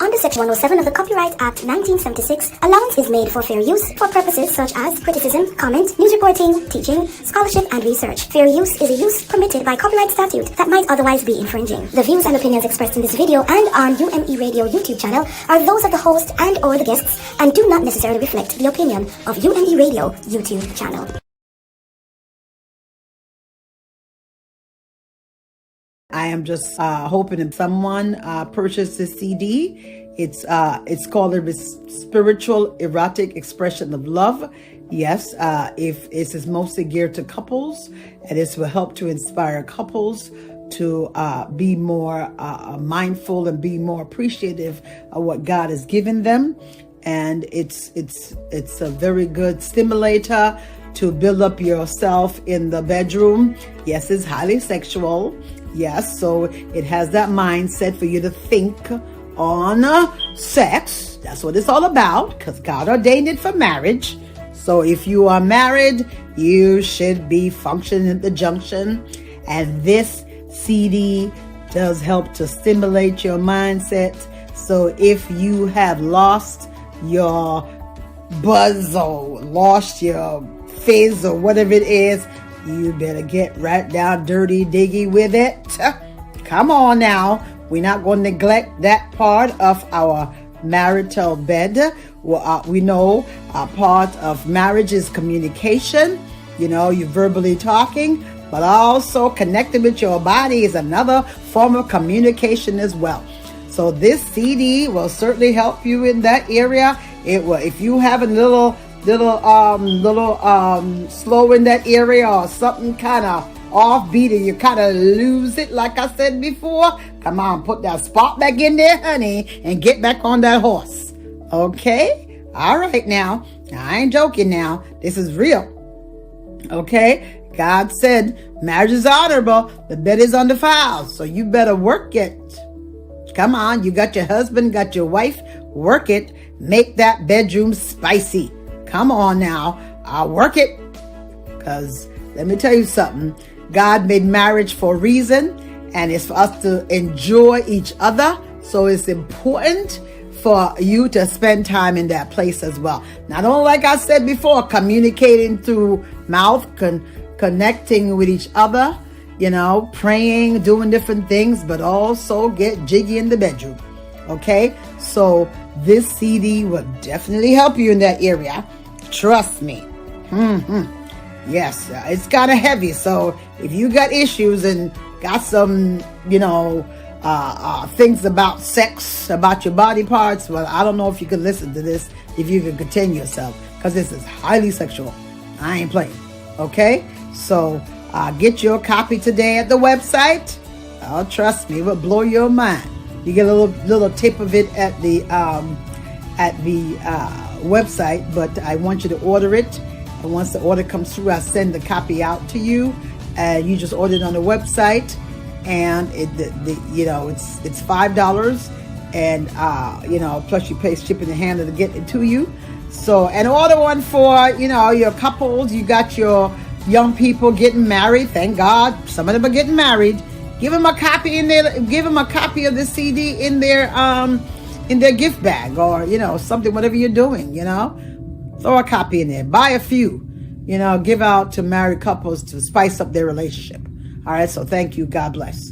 Under Section 107 of the Copyright Act 1976, allowance is made for fair use for purposes such as criticism, comment, news reporting, teaching, scholarship, and research. Fair use is a use permitted by copyright statute that might otherwise be infringing. The views and opinions expressed in this video and on UME Radio YouTube channel are those of the host and or the guests and do not necessarily reflect the opinion of UME Radio YouTube channel. I am just hoping if someone purchased this CD. It's called a spiritual erotic expression of love. Yes, if it is mostly geared to couples, and this will help to inspire couples to be more mindful and be more appreciative of what God has given them. And it's a very good stimulator to build up yourself in the bedroom. Yes, it's highly sexual. Yes, so it has that mindset for you to think on sex. That's what it's all about, because God ordained it for marriage. So if you are married, you should be functioning at the junction. And this CD does help to stimulate your mindset. So if you have lost your buzz or lost your fizz or whatever it is, you better get right down dirty diggy with it. Come on now. We're not going to neglect that part of our marital bed. Well, we know a part of marriage is communication. You know, you're verbally talking, but also connecting with your body is another form of communication as well. So this CD will certainly help you in that area. It will, if you have a little slow in that area or something kind of offbeat and you kind of lose it, like I said before, come on, put that spot back in there, honey, and get back on that horse. Okay? All right now. I ain't joking now. This is real. Okay? God said marriage is honorable. The bed is undefiled. So you better work it. Come on. You got your husband, got your wife. Work it. Make that bedroom spicy. Come on now. I'll work it. Because let me tell you something. God made marriage for a reason, and it's for us to enjoy each other. So it's important for you to spend time in that place as well. Not only, like I said before, communicating through mouth, connecting with each other, you know, praying, doing different things, but also get jiggy in the bedroom. Okay? So this CD will definitely help you in that area. Trust me. Yes, it's kind of heavy. So if you got issues and got some, you know, things about sex, about your body parts, well, I don't know if you can listen to this, if you can contain yourself, because this is highly sexual. I ain't playing. Okay? So get your copy today at the website. Oh, trust me, it will blow your mind. You get a little tip of it at the website, but I want you to order it. And once the order comes through, I send the copy out to you. You just order it on the website, and it's $5, and you know, plus you pay shipping and handling to get it to you. So, and order one for, you know, your couples. You got your young people getting married. Thank God, some of them are getting married. Give them a copy in there. Give them a copy of the CD in their gift bag, or you know, something, whatever you're doing. You know. Throw a copy in there. Buy a few. You know, give out to married couples to spice up their relationship. All right, so thank you. God bless.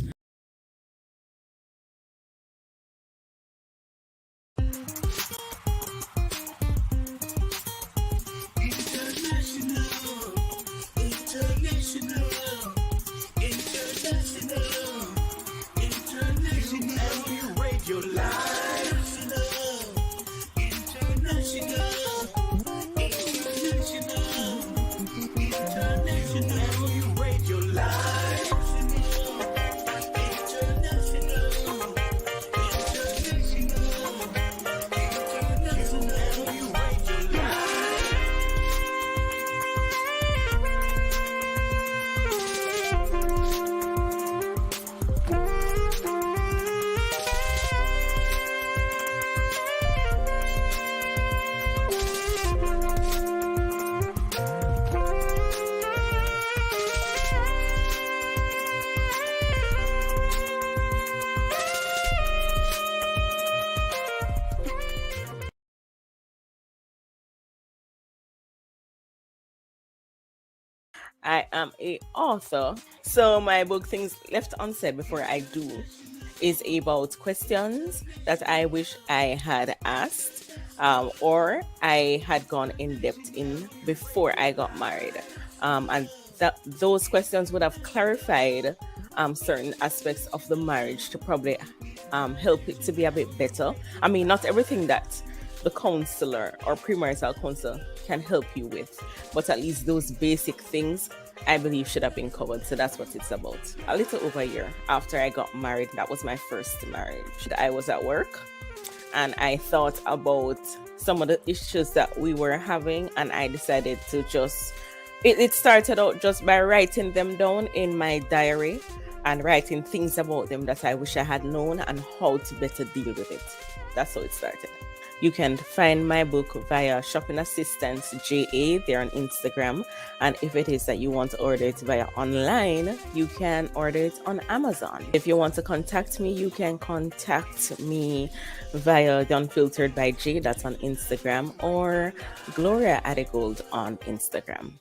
I am a author. So my book, Things Left Unsaid Before I Do, is about questions that I wish I had asked, or I had gone in depth in before I got married. And those questions would have clarified certain aspects of the marriage to probably help it to be a bit better. I mean, not everything that the counselor or premarital counselor can help you with, but at least those basic things I believe should have been covered. So that's what it's about. A little over a year after I got married, that was my first marriage. I was at work and I thought about some of the issues that we were having, and I decided to it started out just by writing them down in my diary and writing things about them that I wish I had known and how to better deal with it. That's how it started. You can find my book via Shopping Assistance JA there on Instagram. And if it is that you want to order it via online, you can order it on Amazon. If you want to contact me, you can contact me via The Unfiltered by J, that's on Instagram, or Gloria Adigold on Instagram.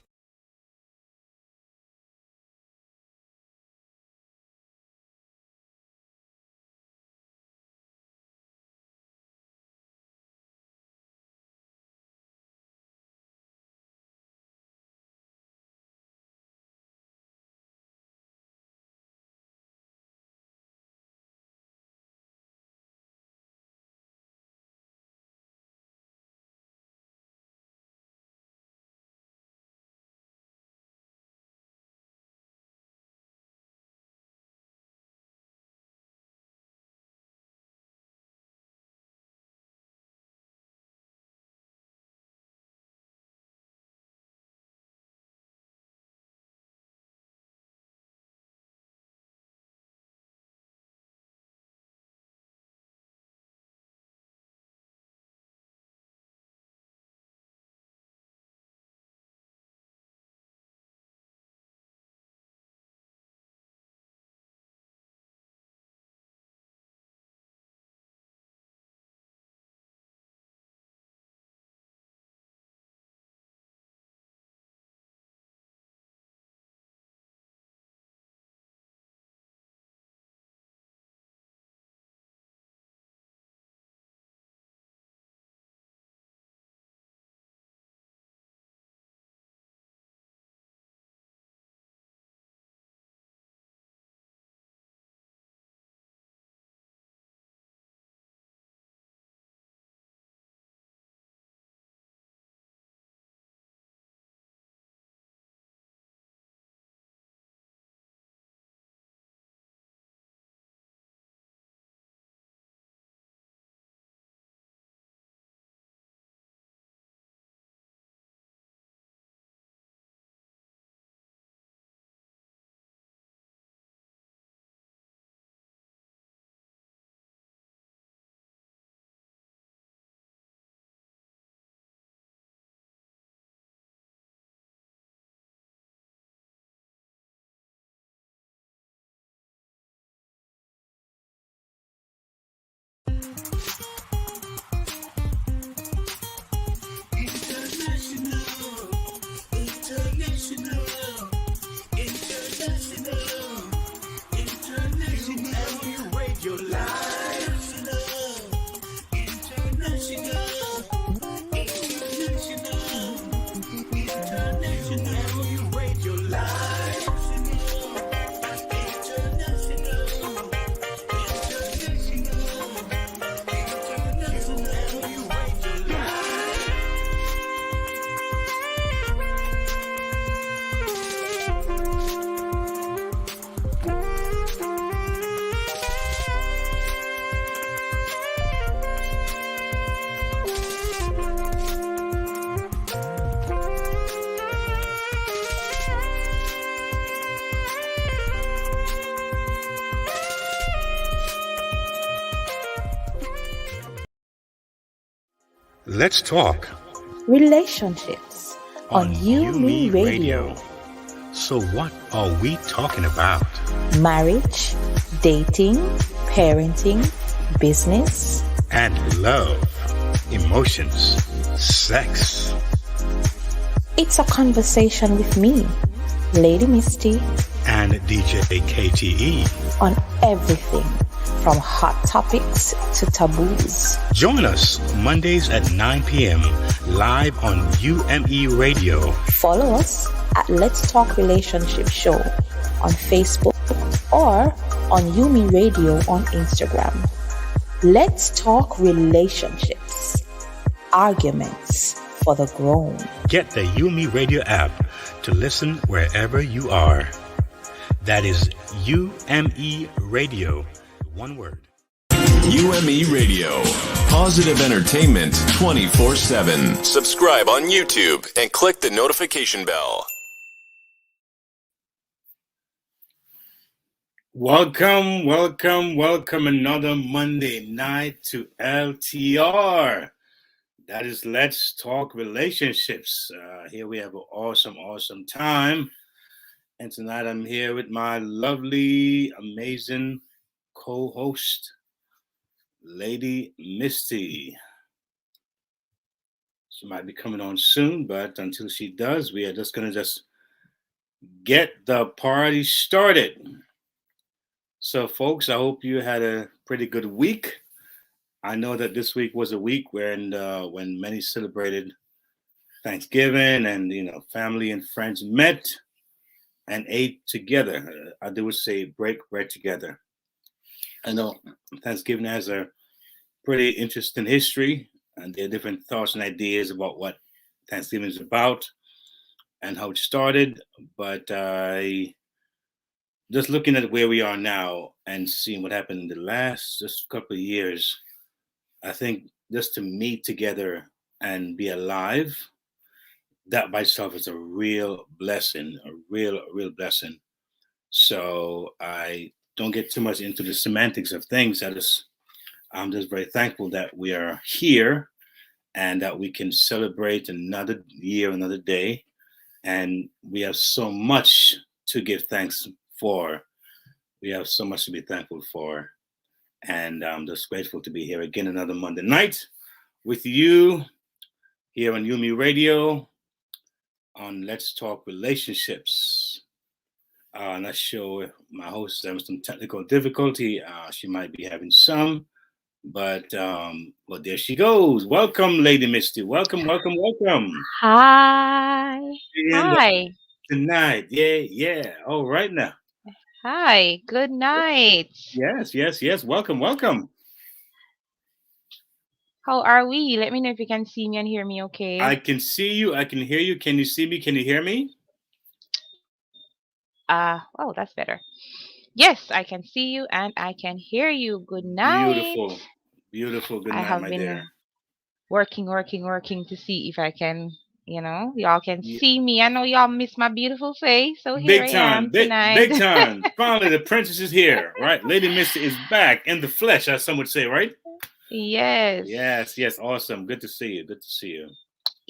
Let's talk relationships on You Me Radio. So what are we talking about? Marriage, dating, parenting, business, And love, emotions, sex. it's a conversation with me, Lady Misty, and DJ KTE. on everything from hot topics to taboos. Join us Mondays at 9 p.m. live on UME Radio. Follow us at Let's Talk Relationship Show on Facebook or on Yumi Radio on Instagram. Let's talk relationships, arguments for the grown. Get the UME Radio app to listen wherever you are. That is UME Radio. One word. UME Radio. Positive entertainment 24/7. Subscribe on YouTube and click the notification bell. Welcome, welcome, welcome another Monday night to LTR. That is Let's Talk Relationships. Here we have an awesome time. And tonight I'm here with my lovely, amazing co-host, Lady Misty. She might be coming on soon, but until she does, we are just going to get the party started. So, folks, I hope you had a pretty good week. I know that this week was a week when many celebrated Thanksgiving and, family and friends met and ate together. I would say break bread together. I know Thanksgiving has a pretty interesting history, and there are different thoughts and ideas about what Thanksgiving is about and how it started. But just looking at where we are now and seeing what happened in the last just couple of years, I think just to meet together and be alive, that by itself is a real blessing, a real blessing. So I don't get too much into the semantics of things. I'm just very thankful that we are here and that we can celebrate another year, another day. And we have so much to give thanks for. We have so much to be thankful for. And I'm just grateful to be here again another Monday night with you here on Yumi Radio on Let's Talk Relationships. Not sure if my host is having some technical difficulty. She might be having some, but there she goes. Welcome, Lady Misty. Welcome. Hi. Hi. Tonight. Yeah. All right now. Hi. Good night. Yes. Welcome. How are we? Let me know if you can see me and hear me okay. I can see you. I can hear you. Can you see me? Can you hear me? Oh, that's better. Yes, I can see you and I can hear you. Good night. Beautiful. Good I night, have my been dear. working to see if I can, y'all can see me. I know y'all miss my beautiful face, so here I am tonight. Big time. Finally, the princess is here, right? Lady Misty is back in the flesh, as some would say, right? Yes. Yes. Awesome. Good to see you.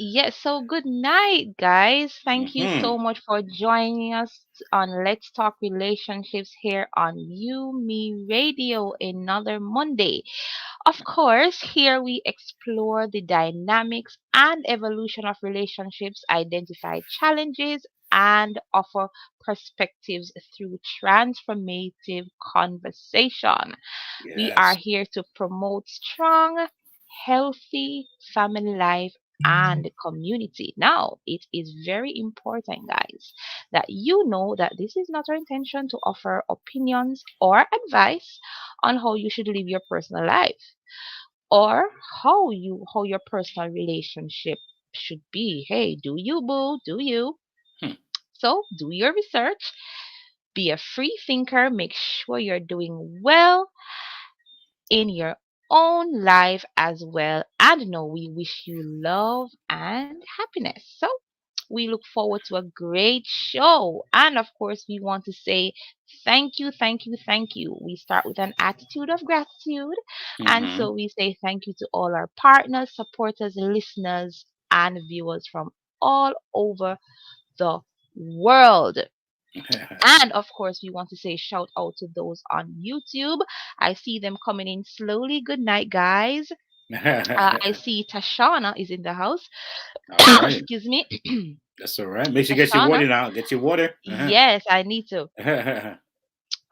Yes, so good night, guys. Thank you so much for joining us on Let's Talk Relationships here on You Me Radio another Monday. Of course, here we explore the dynamics and evolution of relationships, identify challenges, and offer perspectives through transformative conversation. Yes. We are here to promote strong, healthy family life and community. Now, it is very important, guys, that you know that this is not our intention to offer opinions or advice on how you should live your personal life or how your personal relationship should be. Hey, do you, boo? Do you? So do your research. Be a free thinker. Make sure you're doing well in your own life as well. And no, we wish you love and happiness. So we look forward to a great show. And of course, we want to say thank you. We start with an attitude of gratitude. And so we say thank you to all our partners, supporters, listeners, and viewers from all over the world. And of course, we want to say shout out to those on YouTube. I see them coming in slowly. Good night, guys. I see Tashana is in the house. All right. Excuse me. That's all right. Make sure you get your Tashana. water now. Get your water. Yes, I need to.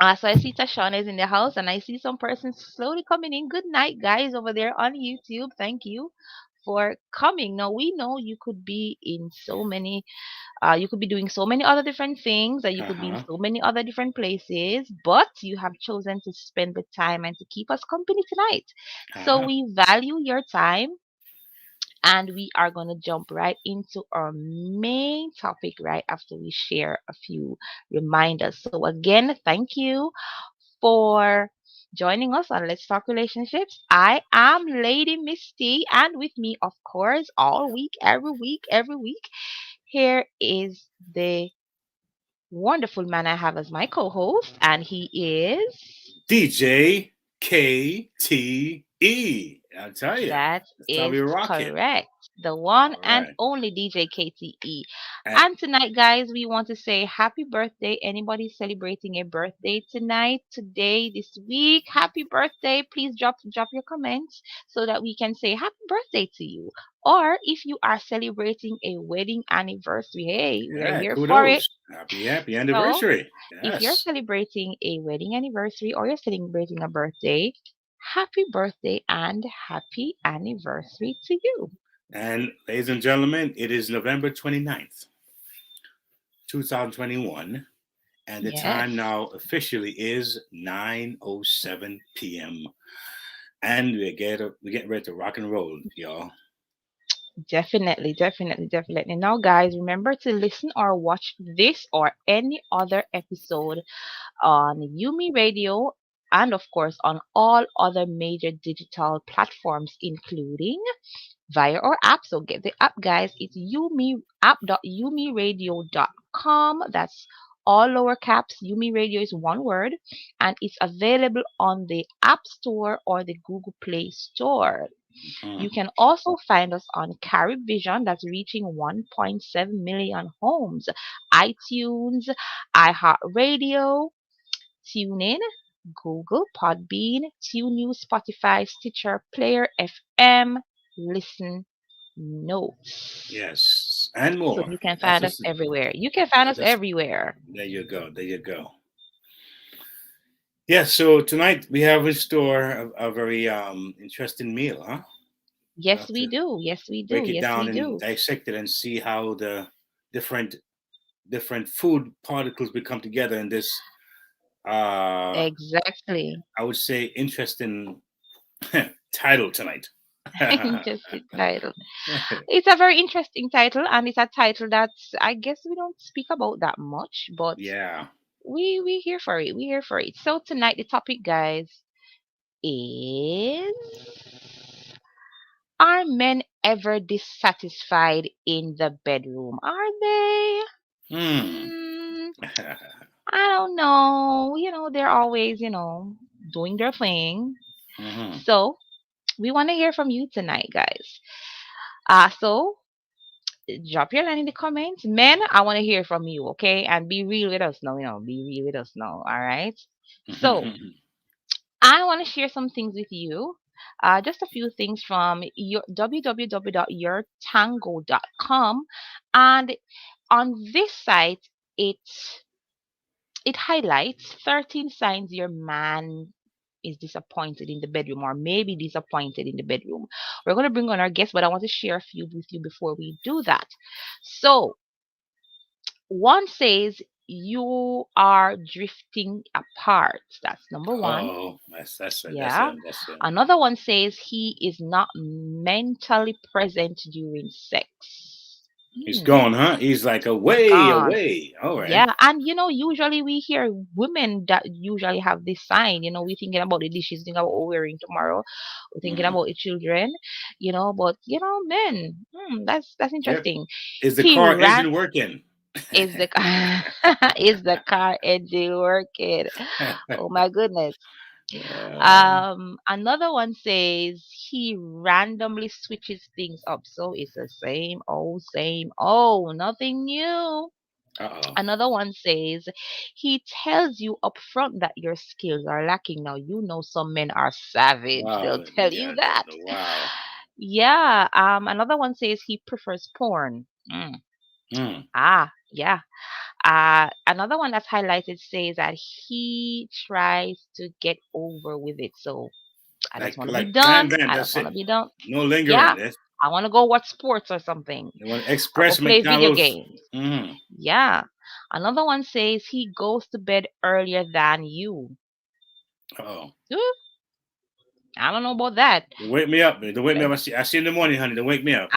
Uh-huh. So I see Tashana is in the house, and I see some persons slowly coming in. Good night, guys, over there on YouTube. Thank you for coming. Now we know you could be in so many, you could be doing so many other different things, and you could be in Uh-huh. so many other different places, but you have chosen to spend the time and to keep us company tonight. So Uh-huh. we value your time, and we are going to jump right into our main topic right after we share a few reminders. So, again, thank you for joining us on Let's Talk Relationships. I am Lady Misty, and with me, of course, all week, every week, here is the wonderful man I have as my co host, and he is. DJ KTE. I'll tell you. That That's how we is rock it. correct. The one All and right. only DJ KTE. And And tonight, guys, we want to say happy birthday. Anybody celebrating a birthday tonight, today, this week? Happy birthday. Please drop your comments so that we can say happy birthday to you. Or if you are celebrating a wedding anniversary, hey, we are yeah, here for it. kudos. Happy So anniversary. if you're Yes. celebrating a wedding anniversary or you're celebrating a birthday, happy birthday and happy anniversary to you. And ladies and gentlemen, it is November 29th, 2021. And the Yes, time now officially is 9:07 p.m. And we're getting ready to rock and roll, y'all. definitely. Now, guys, remember to listen or watch this or any other episode on Yumi Radio and, of course, on all other major digital platforms, including via our app. So get the app, guys. It's Yumi app.yumiradio.com. That's all lower caps. Yumi Radio is one word, and it's available on the App Store or the Google Play Store. You Mhm. can also find us on Vision, that's reaching 1.7 million homes, iTunes, iHeartRadio, TuneIn, Google, Podbean, TuneNews, Spotify, Stitcher, Player FM, Listen Notes. Yes, and So more. you can That's find us just everywhere. You can find us that's everywhere. there you go. There you go. Yeah, so tonight we have in store a very interesting meal, huh? We Yes, have we to do. Yes, we do. break it Yes, we down and do. dissect it and see how the different different food particles become together in this Exactly. I would say interesting title tonight. Interesting title. It's a very interesting title, and it's a title that I guess we don't speak about that much, but Yeah. we here for it. We here for it. So tonight the topic, guys, is, are men ever dissatisfied in the bedroom? Are they? Hmm. Mm, I don't know. They're always, doing their thing. hmm So we want to hear from you tonight, guys. So drop your line in the comments. Men, I want to hear from you, okay? And be real with us now, be real with us now, all right? So I want to share some things with you. Just a few things from your www.yourtango.com. And on this site, it it highlights 13 signs your man is disappointed in the bedroom or maybe disappointed in the bedroom. We're going to bring on our guest, but I want to share a few with you before we do that. So, one says you are drifting apart. That's number one. Oh, Yeah. that's a Another one says he is not mentally present during sex. he's Hmm. gone, huh? He's like He's away, gone. away. All right. Yeah, and usually we hear women that usually have this sign. We're thinking about the dishes, thinking about what we're wearing tomorrow, we're thinking hmm about the children, but men, that's Yep. interesting. Is the He car ran engine working? is the car is the car engine working? Oh my goodness. uh, Another one says he randomly switches things up, so it's the same old, nothing new. uh-oh. Another one says he tells you up front that your skills are lacking. Now, some men are savage. Wow. They'll tell Yeah, you that. wow. Yeah. Another one says he prefers porn. Mm. Mm. Yeah. Another one that's highlighted says that he tries to get over with it. So I just want to be Like bam done. bam. I just That's want it. to be done. No lingering. Yeah. That's I want to go watch sports or something. they want to I'll go express play video McDonald's. games. Mm. Yeah. Another one says he goes to bed earlier than you. Oh. Ooh, I don't know about that. Don't wake me up. Don't wake me But up. I see you in the morning, honey. Don't wake me up.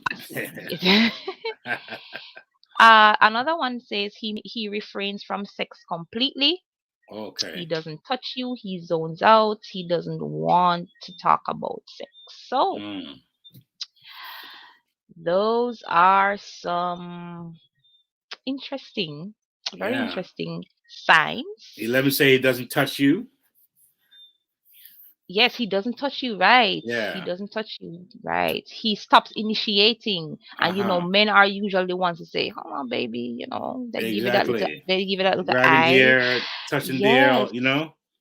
another one says he refrains from sex completely. He Okay. doesn't touch you. He zones out. He doesn't want to talk about sex. So Mm. those are some interesting, very Yeah. interesting signs. 11 say he doesn't touch you. Yes, he doesn't touch you, right? He Yeah. doesn't touch you, right? He stops initiating, and Uh-huh. men are usually the ones to say, "Come on, baby," Exactly. they give you that little Grabbing eye. here, touching there, Yes.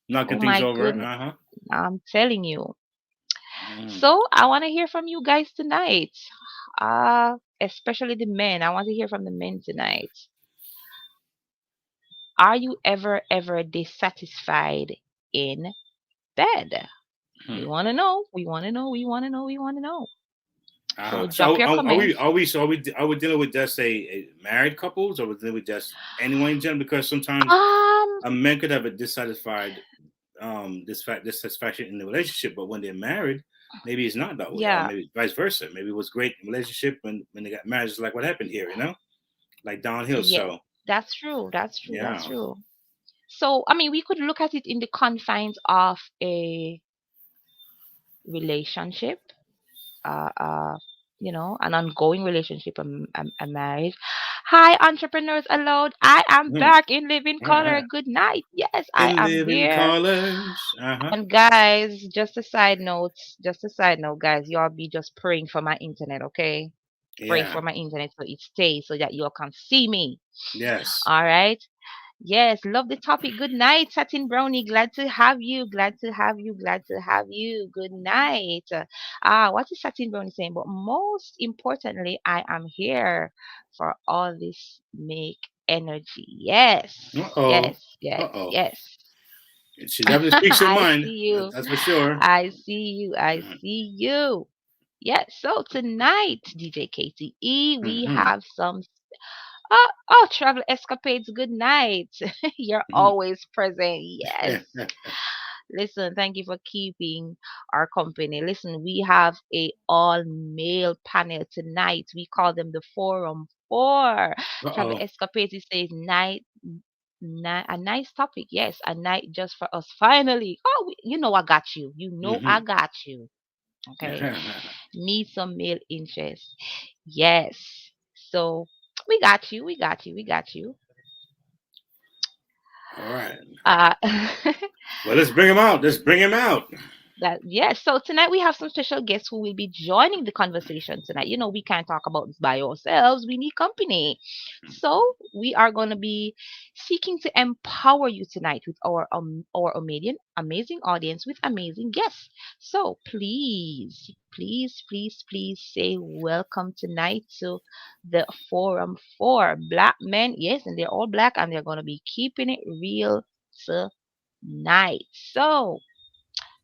knocking Oh things my over. goodness, Uh-huh. I'm telling you. Mm. So I want to hear from you guys tonight. Especially the men. I want to hear from the men tonight. Are you ever dissatisfied in bed? We Hmm. want to know. We want to know. We want to know. We want to know. So drop So your comments. are we dealing with just a married couples, or we dealing with just anyone in general? Because sometimes Um, a man could have a dissatisfied dissatisfaction in the relationship, but when they're married, maybe it's not that way, or yeah, maybe vice versa. Maybe it was great in relationship when they got married, just like what happened here, like downhill. yeah, So that's true. That's true. That's yeah. true. So, I mean, we could look at it in the confines of a relationship, uh, uh, an ongoing relationship, a marriage. Hi, entrepreneurs allowed. I am Mhm. back in living color. Good night. Yes, I In am living here. colors. Uh-huh. And guys, just a side note, guys, y'all be just praying for my internet, okay? Pray Yeah. for my internet so it stays so that y'all can see me. Yes. All right. Yes, love the topic. Good night, Satin Brownie. Glad to have you. Glad to have you. Glad to have you. Good night. What is Satin Brownie saying? But most importantly, I am here for all this make energy. Yes, Uh-oh. yes, yes, Uh-oh. yes. She definitely speaks her I mind. see you. That's for sure. I see you. I see you. Yes. So tonight, DJ KTE, we Mm-hmm. have some travel escapades. Good night. You're Mm-hmm. always present. Yes. Listen, thank you for keeping our company. Listen, we have a all male panel tonight. We call them the Forum 4. Travel Uh-oh. escapades. It says a nice topic. Yes, a night just for us. Finally. Oh, I got you. I Mm-hmm. got you. Okay. Need some male interest. Yes. So we got you. We got you. We got you. All right. Uh, Well, let's bring him out. Let's bring him out. yes. So tonight we have some special guests who will be joining the conversation tonight. We can't talk about this by ourselves. We need company. So we are going to be seeking to empower you tonight with our amazing audience with amazing guests. So please, please, please, please say welcome tonight to the Forum for Black Men. Yes, and they're all black and they're going to be keeping it real tonight. So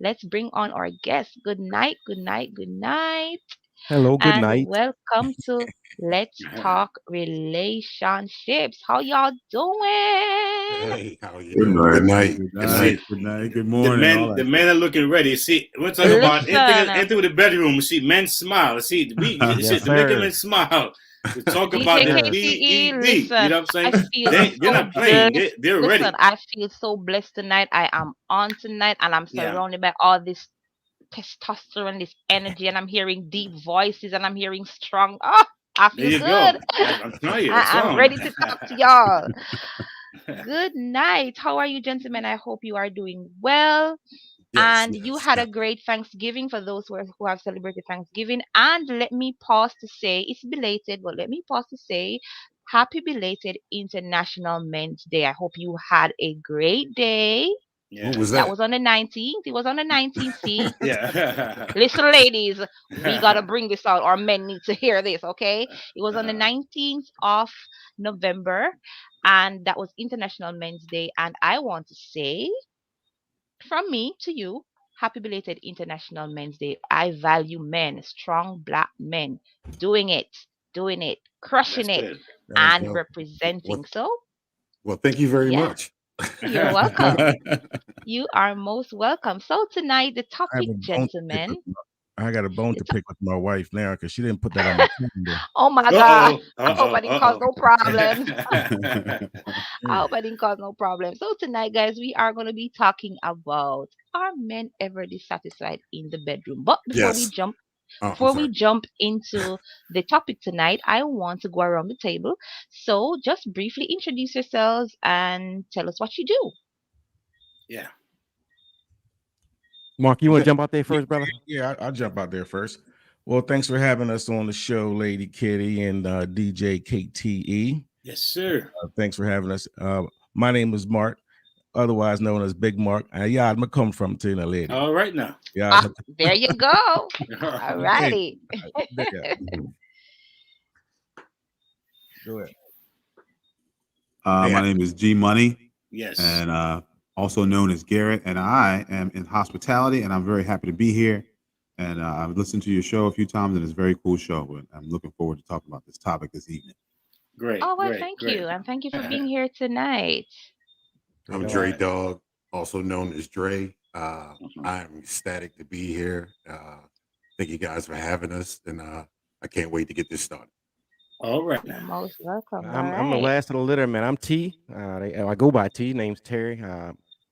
let's bring on our guest. Good night, good night, good night, Hello, good and night. welcome to Let's Talk Relationships. How y'all doing? Hey, how you Good doing? night. Good You night, see, good night, good the morning, all men, the that men stuff. are looking ready. See, we're talking about Listen, anything with the bedroom. You see, men smile. See, you see, Yes, Jamaican men sir. smile. We talk Yes, about DJ the sir. KTE, BED. You listen, know what I'm I saying? feel They're so not playing. blessed. They're Listen, ready. I feel so blessed tonight. I am on tonight and I'm Yeah. surrounded by all this testosterone, this energy, and I'm hearing deep voices and I'm hearing strong. Oh, I There feel you good. go. I'm telling you, that's I'm wrong. ready to talk to y'all. Good night. How are you, gentlemen? I hope you are doing well. Yes, And you yes. had a great Thanksgiving for those who have celebrated Thanksgiving. And let me pause to say, it's belated, but let me pause to say, happy belated International Men's Day. I hope you had a great day. Yeah. What was That that? was on the 19th. It was on the 19th. See, Yeah. listen, ladies, we gotta bring this out. Our men need to hear this, okay? It was on the 19th of November, and that was International Men's Day. And I want to say, from me to you, happy belated International Men's Day. I value men, strong black men, doing it, crushing That's it, good. and Well, representing. So, well, thank you very yeah, much. you're welcome. You are most welcome. So tonight, the I have topic, a bone to pick with gentlemen. I got a bone The to pick with my wife now because she didn't put that on my calendar. Oh my God. Uh-oh. I hope I Uh-oh. didn't cause no problems. Uh-oh. I hope I didn't cause no problems. So tonight, guys, we are going to be talking about, are men ever dissatisfied in the bedroom? But Yes. I'm before we sorry. jump into the topic tonight, I want to go around the table. So just briefly introduce yourselves and tell us what you do. Yeah. Mark, you want to jump out there first, brother? Yeah, I'll jump out there first. Well, thanks for having us on the show, Lady Kitty and DJ KTE. Yes, sir. Thanks for having us. My name is Mark, otherwise known as Big Mark. Yeah, I'm come from Tina Lady. All right now. Yeah, There you go. All righty. Go ahead. My name is G Money. Yes. And also known as Garrett, and I am in hospitality, and I'm very happy to be here. And I've listened to your show a few times, and it's a very cool show. And I'm looking forward to talking about this topic this evening. Great. Oh, well, great, thank great. you. And thank you for being here tonight. I'm Dre Dog, also known as Dre. I'm ecstatic to be here. Thank you guys for having us, and I can't wait to get this started. All right. You're most welcome. I'm the last of the litter, man. I'm T. I go by T. Name's Terry.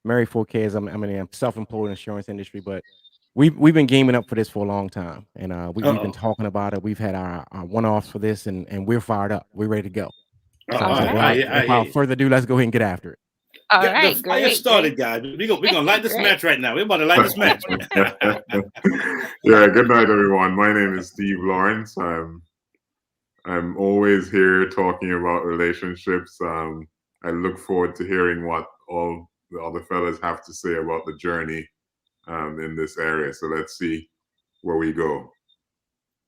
Married 4 kids. I'm self-employed in the insurance industry, but we've been gaming up for this for a long time, and we've been talking about it. We've had our one-offs for this, and we're fired up. We're ready to go. So without further ado, let's go ahead and get after it. All right, the great. fire started, guys. We're gonna light this match right now. We're about to light this match. Yeah, good night, everyone. My name is Steve Lawrence. I'm always here talking about relationships. I look forward to hearing what all the other fellas have to say about the journey in this area. So let's see where we go.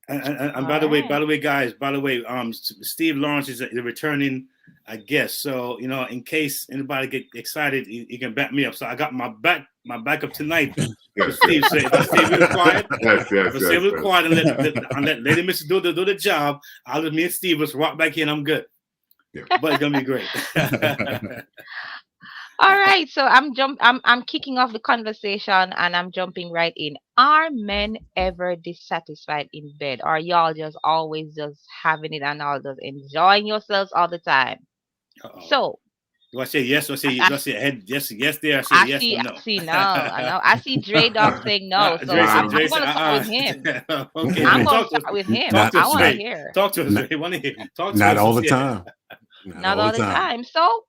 And by the way, guys, Steve Lawrence is a returning guest. So, in case anybody get excited, you can back me up. So I got my backup tonight. Steve said, if I stay real quiet, quiet and let Lady Misty do the job, me and Steve just rock back in. I'm good. Yeah. But it's gonna be great. All right, so I'm kicking off the conversation and I'm jumping right in. Are men ever dissatisfied in bed? Or y'all just always just having it and all just enjoying yourselves all the time? So do I say yes or say head yes there? I say yes or no. I see no. I see Dre Dog saying no. So I'm gonna start with him. Okay. I'm gonna start with him. I want to hear. Talk to us, Dre. Want to hear. Talk to us. Not all the time. Not all the time. So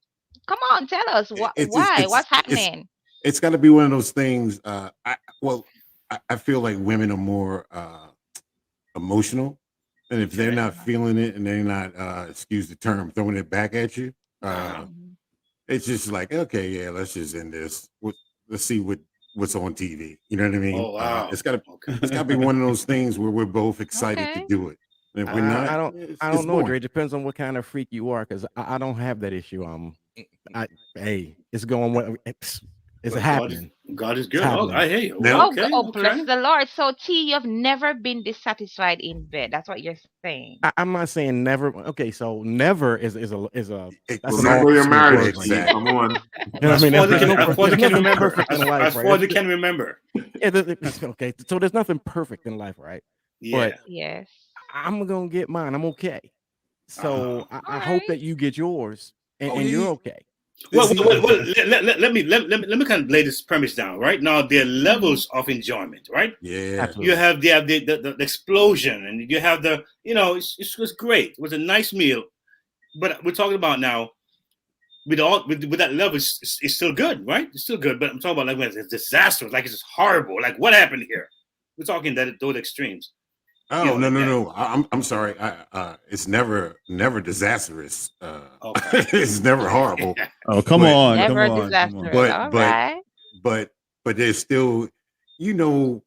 come on, tell us why. What's happening? It's got to be one of those things. I feel like women are more emotional, and if they're not feeling it and they're not, excuse the term, throwing it back at you, it's just like, okay, yeah, let's just end this. Let's see what's on TV. You know what I mean? Oh, wow. It's got to be one of those things where we're both excited to do it. And if we're not, I don't know, Dre. It depends on what kind of freak you are, because I don't have that issue. It's going. It's happening. God is good. Oh, I hear you. Bless the Lord. So T, you've never been dissatisfied in bed. That's what you're saying. I'm not saying never. Okay, so never is a. Remember your marriage. Come on. You know what I mean? As far as you can remember. Okay, so there's nothing perfect in life, right? Yeah. But yes, I'm gonna get mine. I'm okay. So I hope that you get yours, and you're okay. Well, let me kind of lay this premise down. Right now, there are levels of enjoyment, right? Yeah. Absolutely. You have the explosion, and you have it's great. It was a nice meal, but we're talking about now with that level, it's still good, right? It's still good, but I'm talking about like when it's disastrous, like it's just horrible. Like what happened here? We're talking those extremes. Oh, no. I'm sorry. It's never disastrous. It's never horrible. Oh, come on. Never disastrous. but there's still, you know,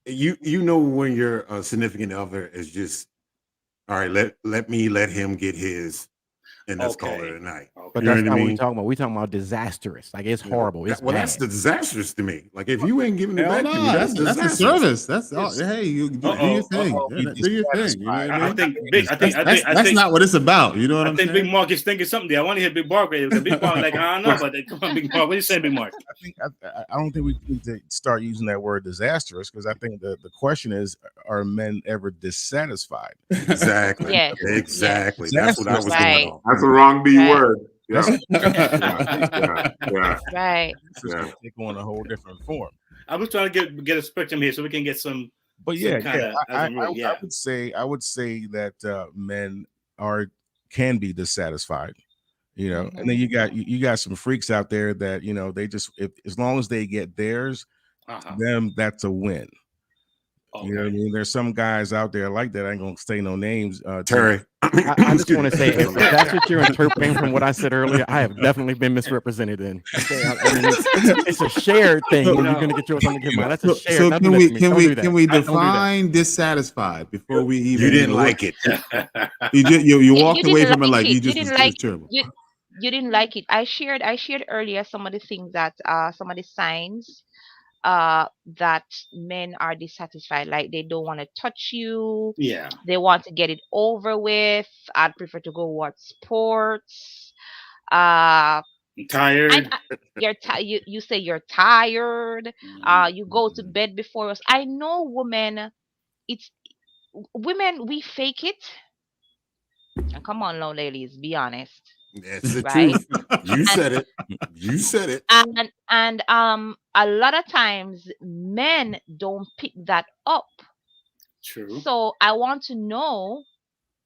you know when your significant other is just, all right, let him get his, and let's call it a night. But You know that's what I not what we're mean? talking about. We're talking about disastrous. Like, it's horrible. It's Well, bad. that's disastrous to me. Like, if you ain't giving it Hell back to me, no, that's that's a disastrous. service. That's all. Hey, you do your thing. Do your thing. You know what I mean? That's not what it's about. You know what I'm saying? I think Big Mark is thinking something there. I want to hear Big Mark. Big Mark, like, I don't know, but come on, Big Mark. What you saying, Big Mark? I don't think we need to start using that word disastrous, because I think the question is, are men ever dissatisfied? Exactly. Yes. Exactly. Yes. That's what I was Right. going on. That's a wrong B Right. word. Yeah. Right. Take on a whole different form. I was trying to get a spectrum here so we can get some. But some kinda, I would say that men can be dissatisfied, you know. And then you got some freaks out there that, you know, they just, as long as they get theirs, to them that's a win. You know what I mean? There's some guys out there like that. I ain't gonna say no names. Terry, I just want to say, if that's what you're interpreting from what I said earlier, I have definitely been misrepresented. Then, okay? I mean, it's a shared thing. You're gonna get yours, I'm gonna get mine. That's a shared. So can we Don't do that. define dissatisfied before we even? You didn't like it. You walked away from it like it. you just was terrible. You didn't like it. I shared earlier some of the things that some of the signs that men are dissatisfied, like they don't want to touch you, they want to get it over with. I'd prefer to go watch sports. Tired. You say you're tired. You go to bed before us. I know women we fake it. And come on now, ladies, be honest. That's the right? truth. You said it. You said it. And a lot of times men don't pick that up. True. So I want to know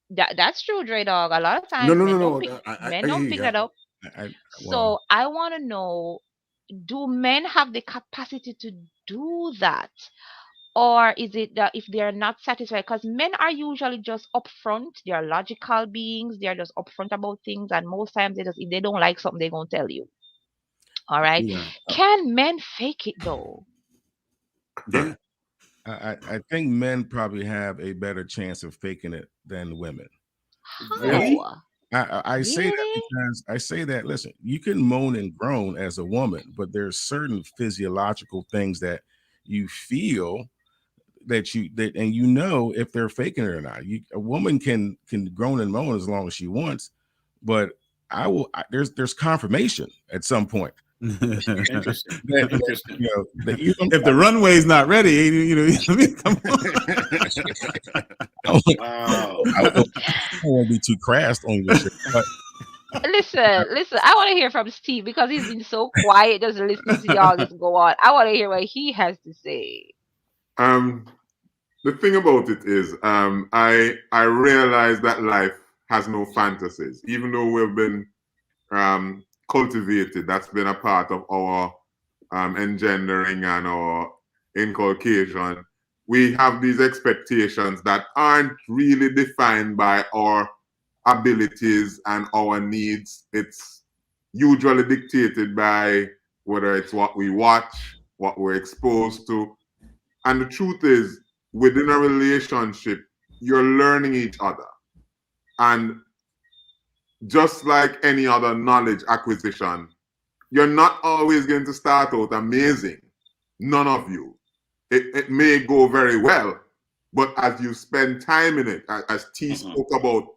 that's true, Dre Dog. A lot of times men don't pick that up. So I want to know, do men have the capacity to do that? Or is it that if they're not satisfied, because men are usually just upfront, they are logical beings, they're just upfront about things, and most times if they don't like something, they're gonna tell you. All right. Yeah. Can men fake it though? Yeah. I think men probably have a better chance of faking it than women. Really? I say that because I say that, listen, you can moan and groan as a woman, but there's certain physiological things that you feel that you know if they're faking it or not. A woman can groan and moan as long as she wants, but there's confirmation at some point. Interesting. Interesting. If the runway's not ready, you know, I mean, come on. Wow. I don't want to be too crass on this shit, but Listen, I want to hear from Steve because he's been so quiet, just listening to y'all just go on. I want to hear what he has to say. The thing about it is, I realize that life has no fantasies, even though we've been cultivated. That's been a part of our engendering and our inculcation. We have these expectations that aren't really defined by our abilities and our needs. It's usually dictated by whether it's what we watch, what we're exposed to. And the truth is, within a relationship, you're learning each other. And just like any other knowledge acquisition, you're not always going to start out amazing. None of you. It may go very well, but as you spend time in it, as T spoke about,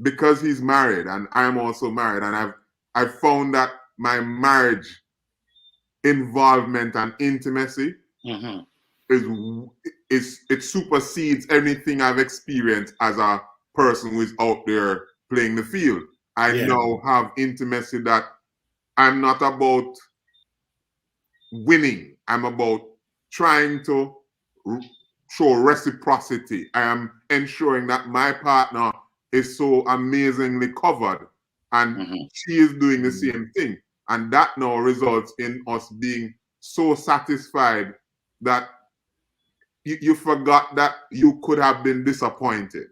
because he's married and I'm also married, and I've found that my marriage involvement and intimacy it supersedes anything I've experienced as a person who is out there playing the field. I now have intimacy that I'm not about winning. I'm about trying to show reciprocity. I am ensuring that my partner is so amazingly covered and she is doing the same thing. And that now results in us being so satisfied that you forgot that you could have been disappointed.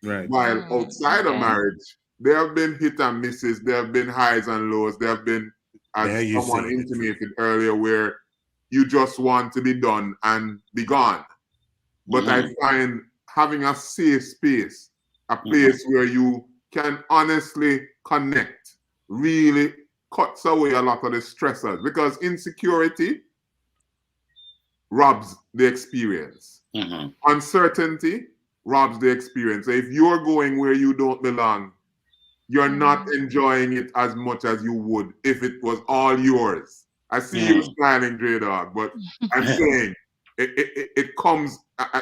Right. While outside of marriage, there have been hit and misses, there have been highs and lows, there have been as There you someone see it. intimated earlier, where you just want to be done and be gone. But I find having a safe space, a place where you can honestly connect, really cuts away a lot of the stressors, because insecurity robs the experience. Uncertainty robs the experience. So if you're going where you don't belong, you're not enjoying it as much as you would if it was all yours. I see you smiling, Dre Dog, but I'm saying it comes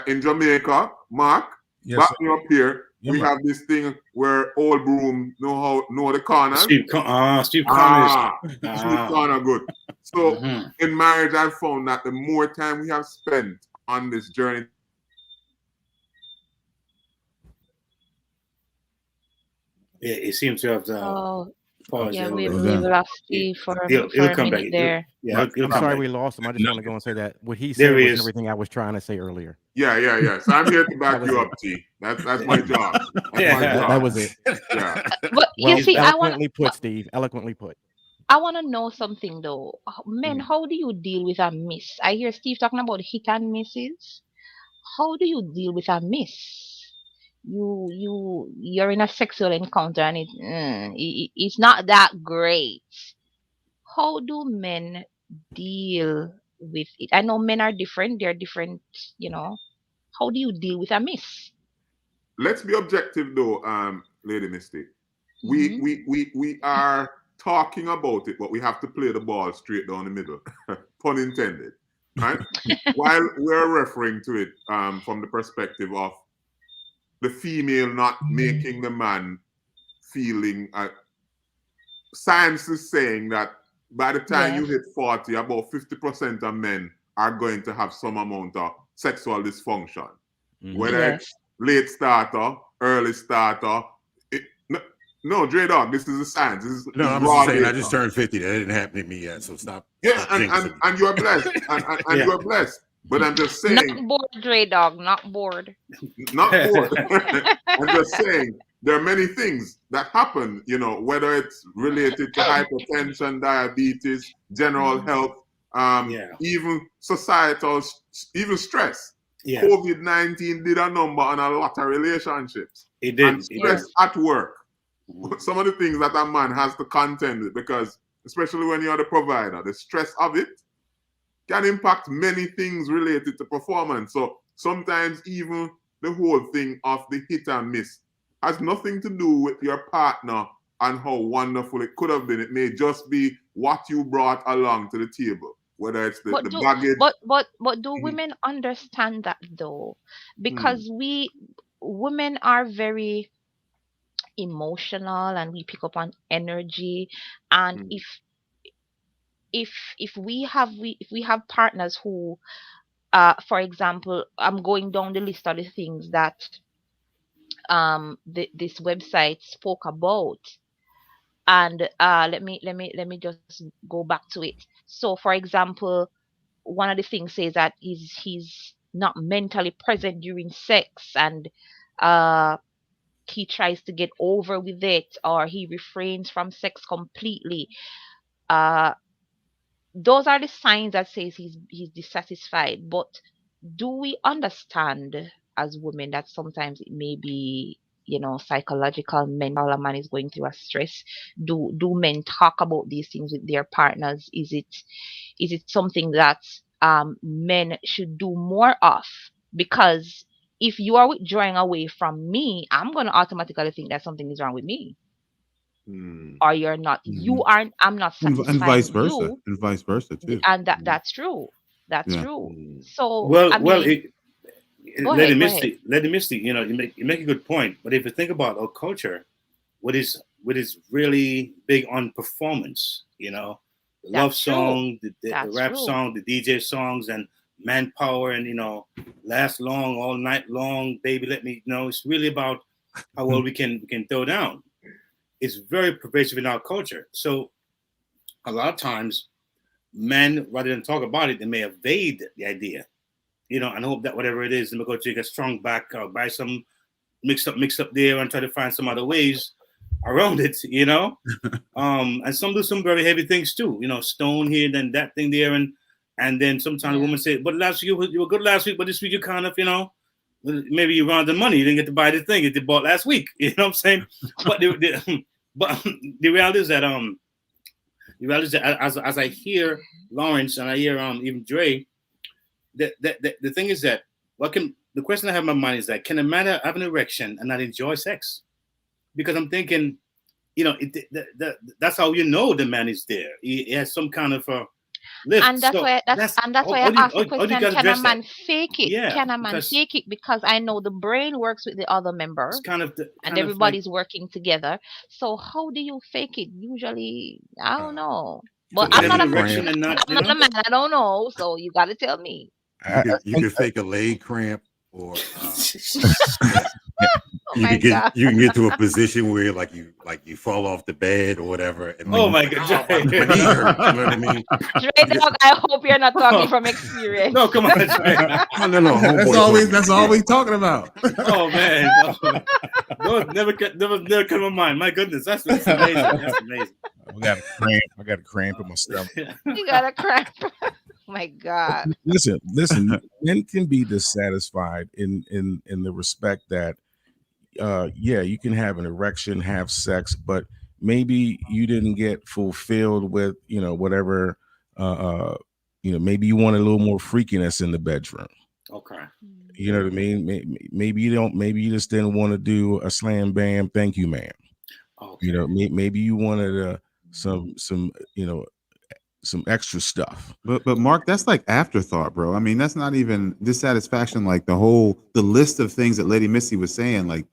in Jamaica, Mark. Yes, Back sir. me up here. Yeah, we man. have this thing where old broom know the corners. Steve Corners. Street corner good. So in marriage, I've found that the more time we have spent on this journey, it seems to have pause yeah, a we little bit. lost Steve for He'll a come minute back. there. He'll I'm come sorry back. we lost him. I just want to go and say that what he There said he was is. everything I was trying to say earlier. Yeah. So I'm here to back That was you it. up, T. That's my job. That's my job. That was it. Yeah. But Well, you see, eloquently put, Steve. Eloquently put. I want to know something though. Men, how do you deal with a miss? I hear Steve talking about hit and misses. How do you deal with a miss? You're in a sexual encounter and it's not that great. How do men deal with it? I know men are different. They're different, you know. How do you deal with a miss? Let's be objective though, Lady Misty. We are talking about it, but we have to play the ball straight down the middle. Pun intended. Right? While we're referring to it from the perspective of the female not making the man feeling science is saying that by the time you hit 40, about 50% of men are going to have some amount of sexual dysfunction. Whether it's late starter, early starter. No, Dre Dog, this is a science. I'm just saying, I just turned 50. That didn't happen to me yet, so stop. Yeah, Stop and you're blessed. And you're blessed. But I'm just saying. Not bored, Dre Dog, not bored. Not bored. I'm just saying, there are many things that happen, whether it's related to hypertension, diabetes, general health, even societal, even stress. Yeah. COVID-19 did a number on a lot of relationships. It did. And stress at work. Some of the things that a man has to contend with, because especially when you're the provider, the stress of it can impact many things related to performance. So sometimes even the whole thing of the hit and miss has nothing to do with your partner and how wonderful it could have been. It may just be what you brought along to the table, whether it's the baggage. But do women understand that though? Because women are very emotional and we pick up on energy, and if we have partners who for example, I'm going down the list of the things that this website spoke about, and let me just go back to it. So for example, one of the things says that he's not mentally present during sex, and he tries to get over with it, or he refrains from sex completely. Those are the signs that says he's dissatisfied. But do we understand as women that sometimes it may be, psychological, mental, a man is going through a stress? Do men talk about these things with their partners? Is it something that men should do more of? Because if you are withdrawing away from me, I'm going to automatically think that something is wrong with me. Or you're not, you aren't, I'm not satisfied. And vice versa. You. And vice versa too. And that's true. That's true. So Lady Misty, you make a good point. But if you think about our culture, what is really big on performance, the love song, the rap song, the DJ songs, and manpower, and last long, all night long, baby, let me know. It's really about how well we can throw down. It's very pervasive in our culture. So a lot of times, men, rather than talk about it, they may evade the idea, and hope that whatever it is, they may go to get strong back, or buy some mix up there, and try to find some other ways around it, and some do some very heavy things too, stone here, then that thing there, and then sometimes the woman say, but last week you were good last week, but this week you kind of, maybe you run the money, you didn't get to buy the thing that you bought last week, you know what I'm saying? But the reality is that as I hear Lawrence and I hear even Dre, the thing is that the question I have in my mind is that can a man have an erection and not enjoy sex? Because I'm thinking, that's how the man is there. He has some kind of a lift. And that's why I asked the question: can a man fake it? Yeah, can a man fake it? Because I know the brain works with the other member, and everybody's working together. So how do you fake it? Usually, I don't know. But I'm not a man. I don't know. So you got to tell me. You can fake a leg cramp, or you can get to a position where like you fall off the bed or whatever. And my God! My knee hurts, you know what I mean? I hope you're not talking from experience. No, come on. No. That's all we talking about. Oh man, never come to my mind. My goodness, that's amazing. That's amazing. I got a cramp in my stomach. You got a cramp. My God. Listen, men can be dissatisfied in the respect that you can have an erection, have sex, but maybe you didn't get fulfilled with, whatever, maybe you want a little more freakiness in the bedroom. Okay. You know what I mean? Maybe you just didn't want to do a slam bam, thank you, ma'am. Okay. Maybe you wanted some extra stuff. But Mark, that's like afterthought, bro. I mean, that's not even dissatisfaction. Like the list of things that Lady Misty was saying, like,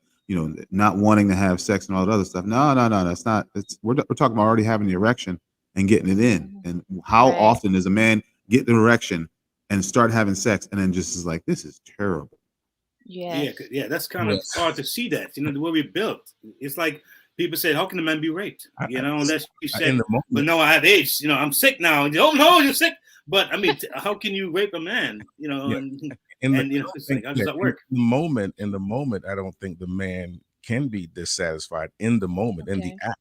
not wanting to have sex and all that other stuff. No, that's not. We're talking about already having the erection and getting it in. And how often does a man get the erection and start having sex and then just is like, this is terrible? Yeah, that's kind of hard to see that. The way we built. It's like people say, how can a man be raped? Unless you say, but no, I have AIDS. I'm sick now. Oh no, you're sick. But I mean, how can you rape a man? It's like, how does that work? In the moment, I don't think the man can be dissatisfied in the moment, in the act.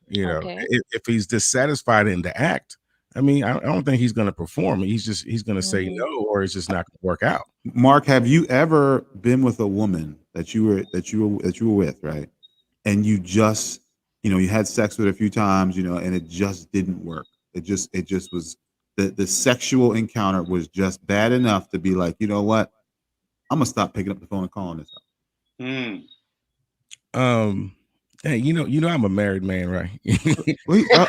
If he's dissatisfied in the act, I mean, I don't think he's going to perform. He's going to say no, or it's just not going to work out. Mark, have you ever been with a woman that you were with, right? And you just, you had sex with her a few times, and it just didn't work. It just was the sexual encounter was just bad enough to be like, you know what? I'm gonna stop picking up the phone and calling this up. Hey, I'm a married man, right?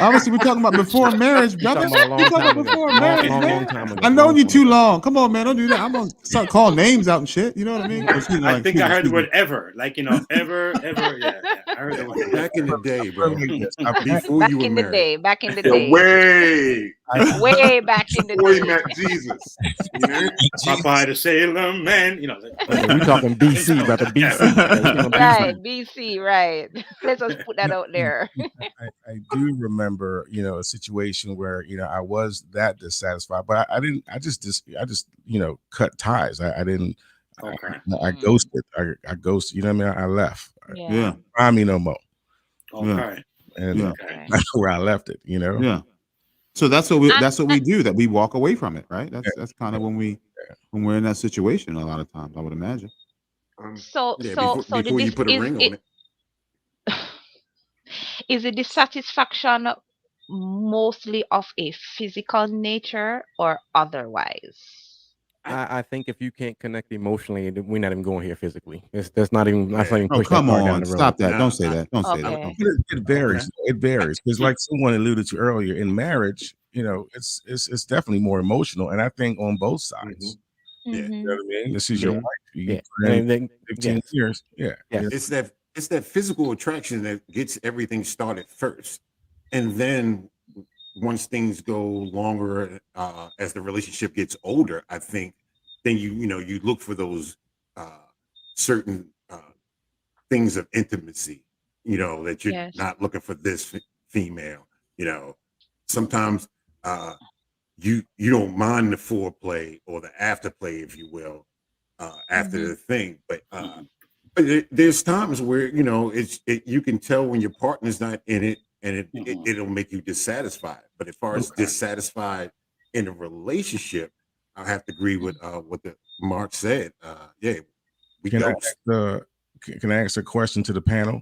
Obviously, we're talking about before marriage, brother. We're talking about before marriage, man. I know you too long. Come on, man, don't do that. I'm gonna start calling names out and shit. You know what I mean? I think I heard the word ever, like ever. Yeah, I heard the word back in the day, bro. Before you were married. Back in the day. Way back in the day. Before you met Jesus. Popeye the Sailor Man. We talking BC, brother. BC. Right, BC, right. Let's just put that out there. I do remember, a situation where, I was that dissatisfied, but I just cut ties. I didn't, okay. I ghosted. I ghosted, you know what I mean? I left. Yeah. Find me no more. Okay. And that's where I left it, Yeah. So that's what we do, that we walk away from it, right? That's kind of when we're in that situation a lot of times, I would imagine. So before you put a ring on it. Is the dissatisfaction mostly of a physical nature or otherwise? I think if you can't connect emotionally, we're not even going here physically. That's not even pushing come that far on, down the road. stop that. Don't say that. Don't say that. It varies. Okay. It varies. Because like someone alluded to earlier, in marriage, it's definitely more emotional. And I think on both sides. Mm-hmm. Yeah. You know what I mean? This is your wife. You 15 years. Yeah. It's that physical attraction that gets everything started first. And then once things go longer, as the relationship gets older, I think then you look for those certain things of intimacy, that you're not looking for this female. Sometimes you don't mind the foreplay or the afterplay, if you will, after the thing, but There's times where you can tell when your partner's not in it, and it'll make you dissatisfied. But as far as dissatisfied in a relationship, I have to agree with what the Mark said. We Can I ghost. can I ask a question to the panel?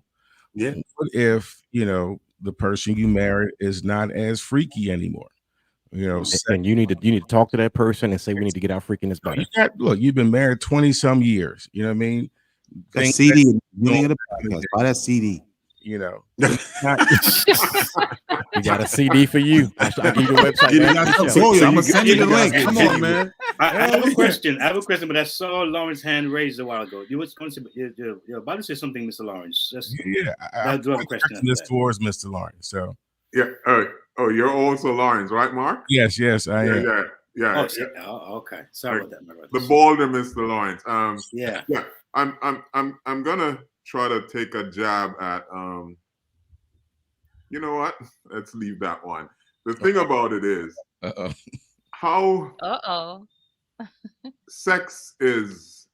Yeah. What if the person you married is not as freaky anymore? And you need to talk to that person and say we need to get our freakiness better. Look, you've been married 20 some years. You know what I mean? That CD in the beginning of the podcast. Buy that CD. You know, we got a CD for you. I'll give you the website. I'm gonna send you the link. Come on, man. I have a question. But I saw Lawrence's hand raised a while ago. You was going to you're about to say something, Mr. Lawrence. I do have a question. This towards Mr. Lawrence. So yeah. Oh, you're also Lawrence, right, Mark? Yes, I am. Yeah. Oh, okay. Sorry about that, my brother. The bolder Mr. Lawrence. Yeah. I'm gonna try to take a jab at you know what? Let's leave that one. The thing about it is how sex is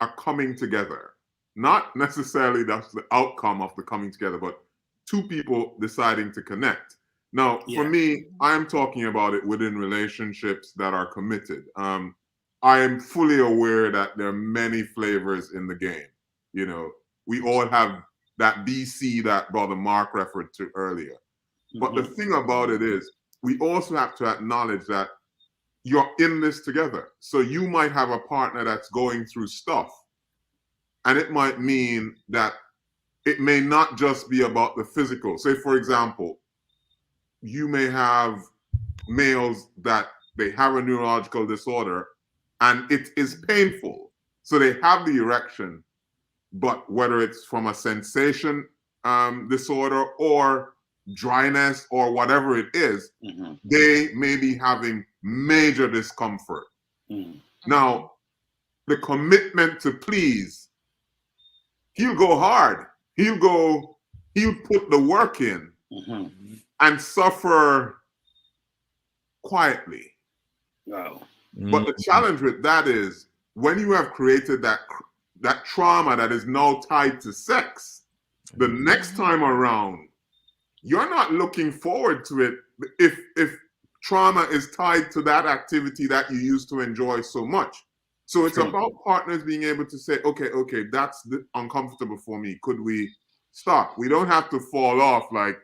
a coming together. Not necessarily that's the outcome of the coming together, but two people deciding to connect. Now, for me, I'm talking about it within relationships that are committed. I am fully aware that there are many flavors in the game. We all have that BC that Brother Mark referred to earlier. But the thing about it is, we also have to acknowledge that you're in this together. So you might have a partner that's going through stuff. And it might mean that it may not just be about the physical. Say, for example, you may have males that they have a neurological disorder and it is painful. So they have the erection, but whether it's from a sensation disorder or dryness or whatever it is, they may be having major discomfort. Now, the commitment to please, he'll go hard. He'll put the work in and suffer quietly. Wow. But the challenge with that is when you have created that trauma that is now tied to sex, the next time around, you're not looking forward to it if trauma is tied to that activity that you used to enjoy so much. So it's about partners being able to say, okay, that's uncomfortable for me. Could we stop? We don't have to fall off like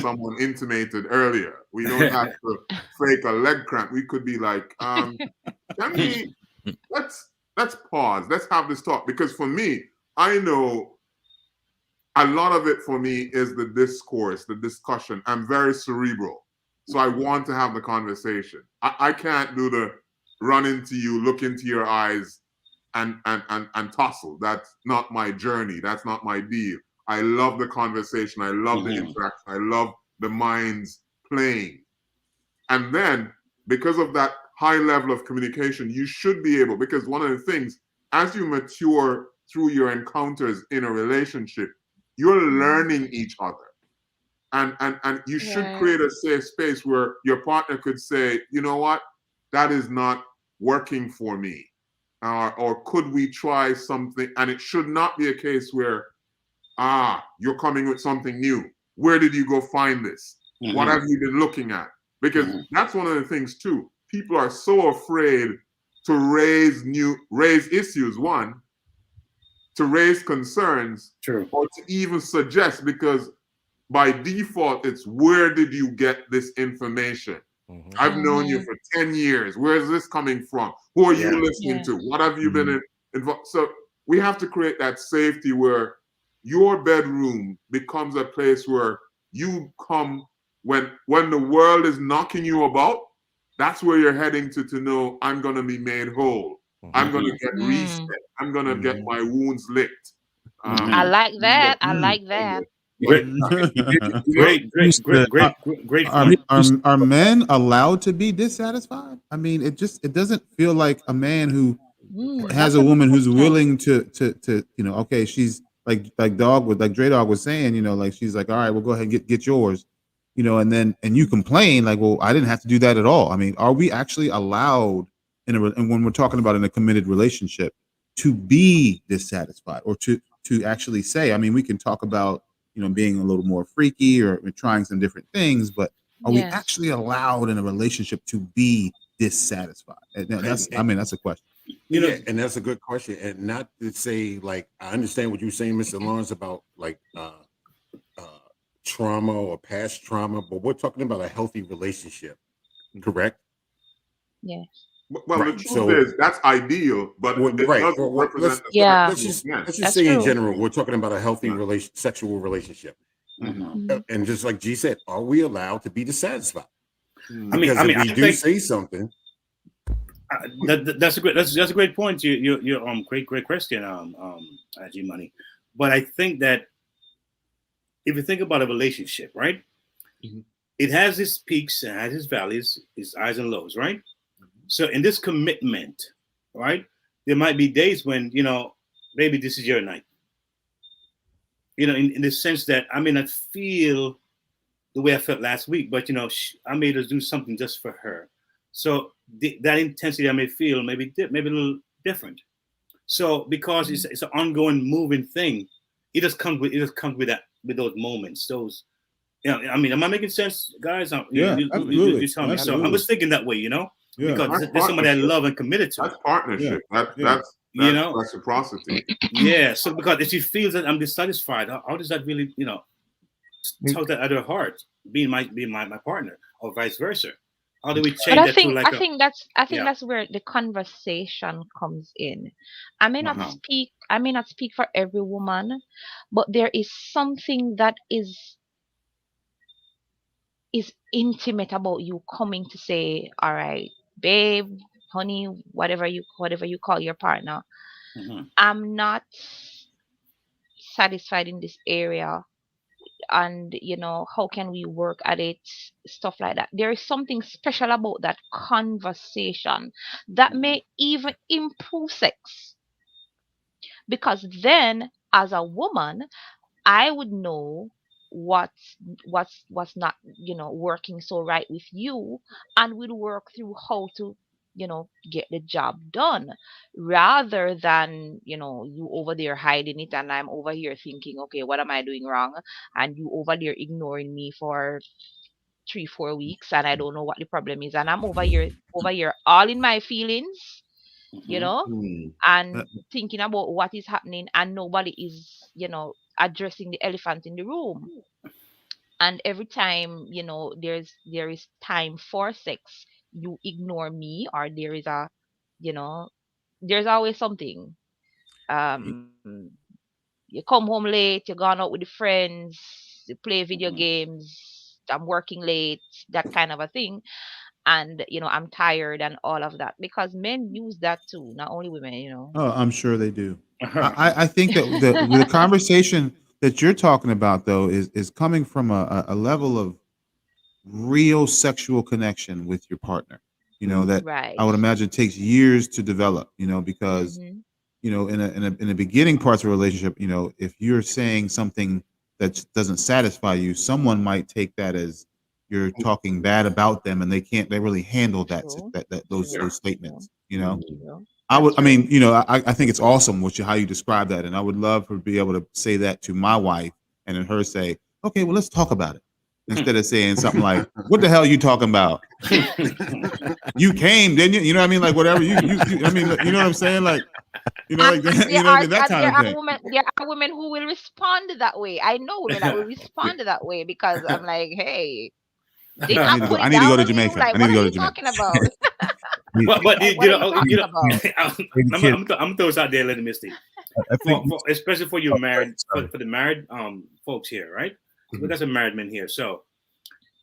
someone intimated earlier. We don't have to fake a leg cramp. We could be like, let's pause. Let's have this talk. Because for me, I know a lot of it for me is the discourse, the discussion. I'm very cerebral. So I want to have the conversation. I can't do the run into you, look into your eyes and tussle. That's not my journey. That's not my deal. I love the conversation. I love the interaction. I love the minds playing. And then because of that high level of communication, you should be able, because one of the things, as you mature through your encounters in a relationship, you're learning each other. And you should create a safe space where your partner could say, you know what, that is not working for me. Or could we try something? And it should not be a case where, you're coming with something new. Where did you go find this? What have you been looking at? Because that's one of the things too. People are so afraid to raise issues, one, to raise concerns, or to even suggest, because by default, it's where did you get this information? I've known you for 10 years. Where is this coming from? Who are you listening to? What have you been involved? So we have to create that safety where your bedroom becomes a place where you come when the world is knocking you about. That's where you're heading to know I'm going to be made whole. I'm going to get reset. I'm going to get my wounds licked. I like that. I like that. Great. Are men allowed to be dissatisfied? I mean, it doesn't feel like a man who has a woman who's willing to okay, she's like Dre Dog was saying, like she's like, all right, we'll go ahead and get yours, and you complain like, well, I didn't have to do that at all. I mean, are we actually allowed and when we're talking about in a committed relationship to be dissatisfied or to actually say, I mean, we can talk about, being a little more freaky or trying some different things, but are we actually allowed in a relationship to be dissatisfied? And that's a question. And that's a good question. And not to say, like, I understand what you're saying, Mr. Lawrence, about like trauma or past trauma, but we're talking about a healthy relationship, correct? Yes. Well, the truth is that's ideal, but it doesn't represent. Let's just say in general, we're talking about a healthy sexual relationship, and just like G said, are we allowed to be dissatisfied? Because if we do say something, that's a great point. You great question, G Money. But I think that if you think about a relationship, right, it has its peaks and has its valleys, its highs and lows, right? So in this commitment, right, there might be days when, maybe this is your night. In the sense that I may not feel the way I felt last week, but, I may just do something just for her. So that intensity I may feel maybe a little different. So because it's an ongoing moving thing, it just comes with those moments, those. Am I making sense, guys? Absolutely. You tell me. So I was thinking that way, because there's somebody I love and committed to. That's partnership. That's reciprocity. Yeah. So because if she feels that I'm dissatisfied, how does that really, tug that at her heart, being my partner, or vice versa? How do we change that to like? I think that's where the conversation comes in. I may not speak for every woman, but there is something that is intimate about you coming to say, all right, babe, honey, whatever you call your partner, I'm not satisfied in this area, and how can we work at it, stuff like that. There is something special about that conversation that may even improve sex, because then as a woman I would know what's not working so right with you, and we'll work through how to get the job done, rather than you over there hiding it and I'm over here thinking, okay, what am I doing wrong, and you over there ignoring me for 3-4 weeks and I don't know what the problem is, and I'm over here all in my feelings, and thinking about what is happening, and nobody is addressing the elephant in the room. And every time there is time for sex, you ignore me, or there is there's always something. You come home late, you gone out with the friends, you play video games, I'm working late, that kind of a thing. And I'm tired and all of that, because men use that too, not only women. Oh, I'm sure they do. I think that the conversation that you're talking about, though, is coming from a level of real sexual connection with your partner. That I would imagine takes years to develop. Because in the beginning parts of a relationship, if you're saying something that doesn't satisfy you, someone might take that as you're talking bad about them, and they really handle those statements. I think it's awesome how you describe that, and I would love to be able to say that to my wife, and then her say, "Okay, well, let's talk about it," instead of saying something like, "What the hell are you talking about? You came, didn't you? You know what I mean? Like whatever you I mean, you know what I'm saying? Like, like that, that kind of thing." There are women who will respond that way. I know women that will respond that way, because I'm like, hey, I need to go to Jamaica. Like, I need to go to Jamaica. Jamaica. Talking about? But I'm gonna throw this out there, Lady Misty. Especially for you married, for the married folks here, right? We got some married men here. So,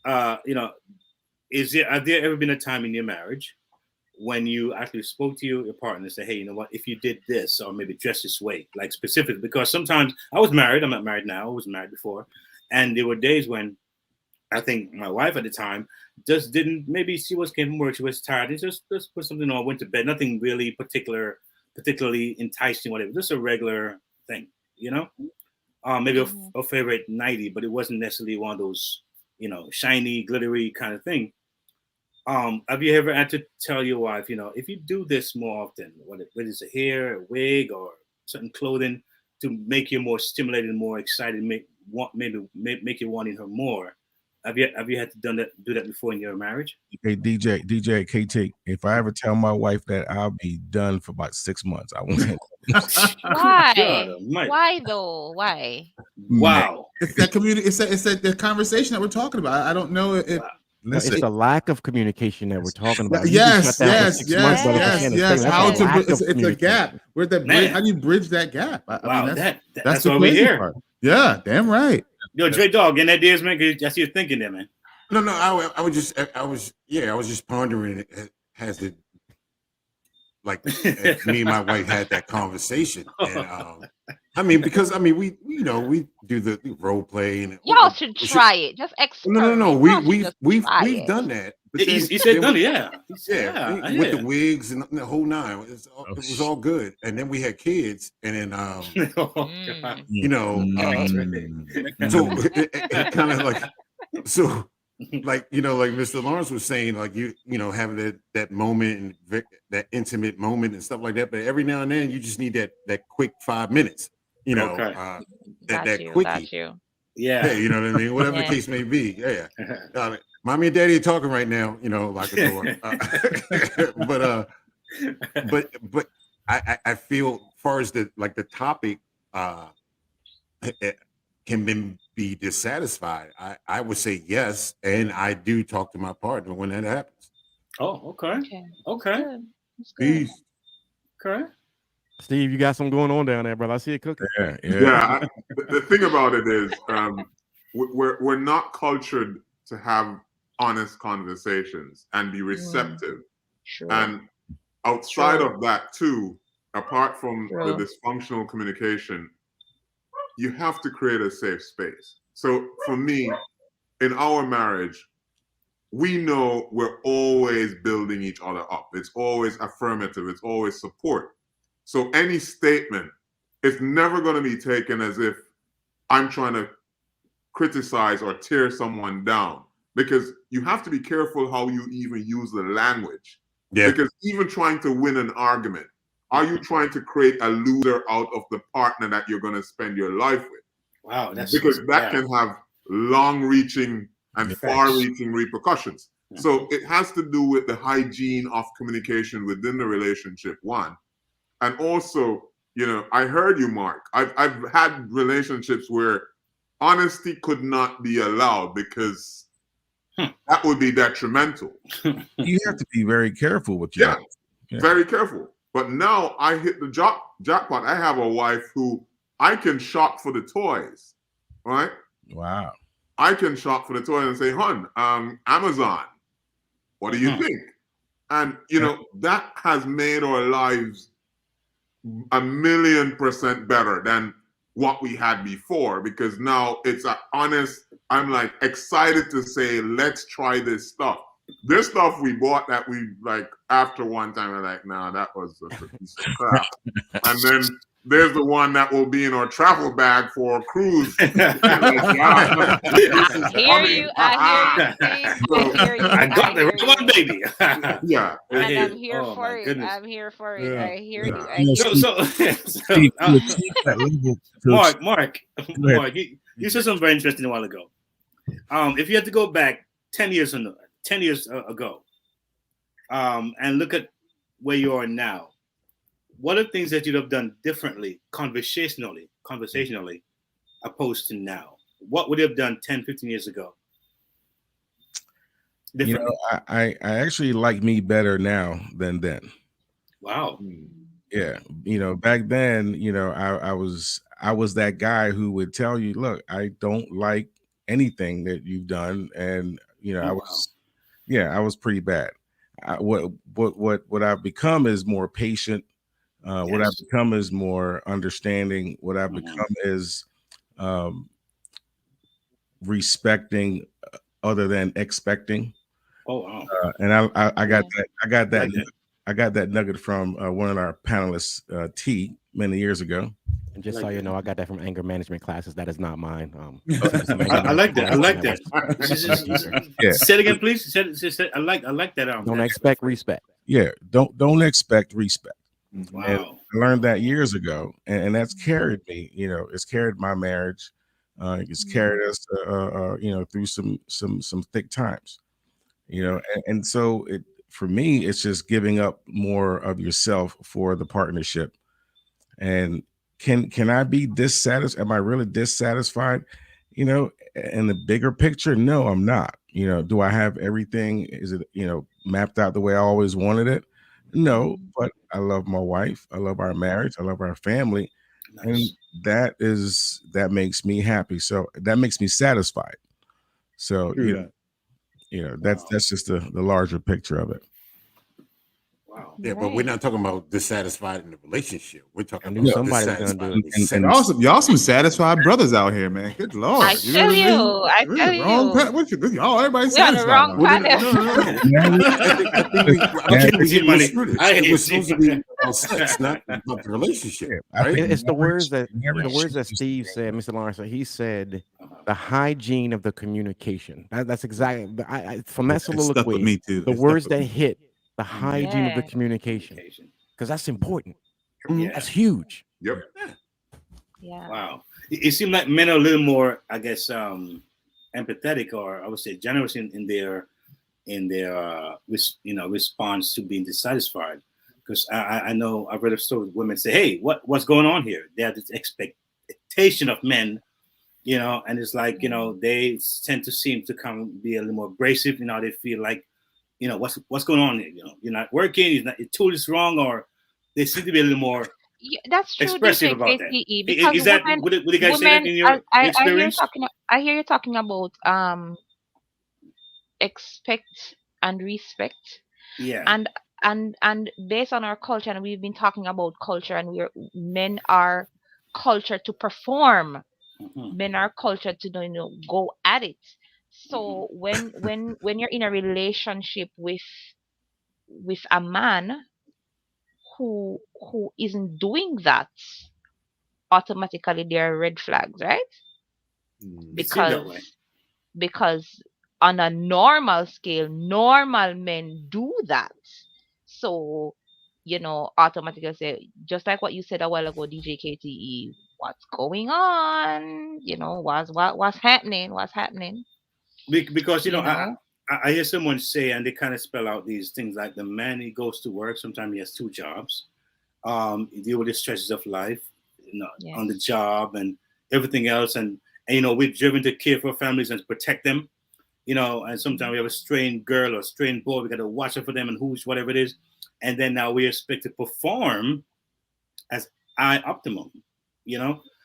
have there ever been a time in your marriage when you actually spoke to your partner and said, "Hey, you know what? If you did this, or maybe dress this way," like specific? Because sometimes I was married. I'm not married now. I was married before, and there were days when I think my wife at the time just didn't. Maybe she came from work. She was tired. And just put something on. Went to bed. Nothing really particularly enticing. Whatever. Just a regular thing. Maybe a favorite 90, but it wasn't necessarily one of those, shiny, glittery kind of thing. Have you ever had to tell your wife, if you do this more often, whether it's a hair, a wig, or certain clothing, to make you more stimulated, more excited, make you wanting her more? Have you had to do that before in your marriage? Hey, DJ KTE, if I ever tell my wife that, I'll be done for about 6 months. I won't. Why? Why though? Why? Wow. It's that community. It's that the conversation that we're talking about. I don't know if. No, it's the lack of communication that we're talking about. Yes. It's a gap. Where the bridge, how do you bridge that gap? I mean, that's the why we're here. Part. Yeah, damn right. Yo, Dre Dog, in that days, man, that's your thinking there, man. No, I was just pondering it. Has it, like, me and my wife had that conversation, and I mean, because we do the role play, and y'all should try it. Just experiment. No. We've done that. He said done it, yeah. With the wigs and the whole nine, it was all good. And then we had kids, and then so it kind of like like Mr. Lawrence was saying, like having that moment and that intimate moment and stuff like that. But every now and then you just need that quick 5 minutes. That quickie. Yeah, you know what I mean? Whatever the case may be. Yeah. Mommy and daddy are talking right now, like a door. But I feel, as far as the topic can be dissatisfied, I would say yes, and I do talk to my partner when that happens. Oh, okay. Peace. Okay. Steve, you got something going on down there, brother. I see it cooking. Yeah. The thing about it is, we're not cultured to have honest conversations and be receptive. Sure. And outside of that too, apart from the dysfunctional communication, you have to create a safe space. So for me, in our marriage, we know we're always building each other up. It's always affirmative. It's always support. So any statement is never going to be taken as if I'm trying to criticize or tear someone down, because you have to be careful how you even use the language. Yeah. Because even trying to win an argument, are you trying to create a loser out of the partner that you're going to spend your life with? Wow, because that can have long-reaching and far-reaching repercussions. Yeah. So it has to do with the hygiene of communication within the relationship, one. And also, I heard you, Mark. I've had relationships where honesty could not be allowed because that would be detrimental. You have to be very careful with you. Yeah, very careful. But now I hit the jackpot. I have a wife who I can shop for the toys, right? Wow. I can shop for the toys and say, "Hun, Amazon, what do you think?" And that has made our lives 1,000,000% better than what we had before, because now it's an honest, I'm like excited to say, let's try this stuff. This stuff we bought that we like after one time, we're like, nah, that was a piece of crap. And then there's the one that will be in our travel bag for a cruise. I hear you. I got the right one, baby. Yeah. And I'm here for it. Goodness. I'm here for it. Yeah. I hear you. Mark, you said something very interesting a while ago. If you had to go back 10 years ago, and look at where you are now, what are things that you'd have done differently, conversationally, opposed to now? What would you have done 10, 15 years ago? I actually like me better now than then. Wow. Yeah. Back then, I was that guy who would tell you, look, I don't like anything that you've done. And, I was pretty bad. What I've become is more patient. What I've become is more understanding. What I've become is respecting other than expecting. Oh wow! And I got that nugget from one of our panelists, T, many years ago. And just so like you that. know, I got that from anger management classes. That is not mine. I like that. I like that. Yeah. Say it again, please. I like that. Don't That expect respect. Yeah. Don't expect respect. And Wow. I learned that years ago, and that's carried me. You know, it's carried my marriage. It's carried us, through some thick times. You know, and so it for me, it's just giving up more of yourself for the partnership. And can I be dissatisfied? Am I really dissatisfied? You know, in the bigger picture, no, I'm not. You know, do I have everything? Is it, mapped out the way I always wanted it? No, but I love my wife. I love our marriage. I love our family. And Nice. that makes me happy. So that makes me satisfied. So, that's just the larger picture of it. Wow. Yeah, but we're not talking about dissatisfied in the relationship. We're talking knew about somebody was gonna dissatisfied. do it. Y'all some satisfied brothers out here, man. Good lord. I You know what I tell mean? you, I We're tell the wrong you. path. Y'all, everybody's We're on the satisfied wrong now. path. I think we See get money. misconstrued. It was supposed to be about sex, not about the relationship. I Right? think It's the words that marriage should Steve said, Mr. Lawrence. He said the hygiene of the communication. That's exactly from that It stuck with soliloquy. me too. The It stuck words with that me. hit the hygiene of the Yeah. communication, because that's important. Yeah. That's huge. Yep. Yeah. Wow. It seemed like men are a little more, I guess, empathetic, or I would say generous in their response to being dissatisfied. Because I know I've read a story of women say, "Hey, what's going on here?" They have this expectation of men, and it's like they tend to seem to be a little more abrasive. They feel like, what's going on here? You're not working. Your tool is wrong, or they seem to be a little more Yeah, that's true, expressive DJ about that. KTE, because Is that women, would you guys say that in your I hear you experience? talking. I hear you talking about expect and respect, Yeah. and based on our culture, and we've been talking about culture, and men are culture to perform. Mhm. Men are culture to go at it. So when you're in a relationship with a man who isn't doing that, automatically there are red flags, right? It seems that way. Because on a normal scale, normal men do that. So, automatically say, just like what you said a while ago, DJ KTE, what's going on? What's happening? What's happening? Because You know? I hear someone say, and they kind of spell out these things like the man, he goes to work. Sometimes he has two jobs. He deal with the stresses of life, on the Yes. job and everything else, and we're driven to care for families and protect them. And sometimes we have a strained girl or a strained boy. We got to watch out for them and who's whatever it is, and then now we expect to perform as optimum.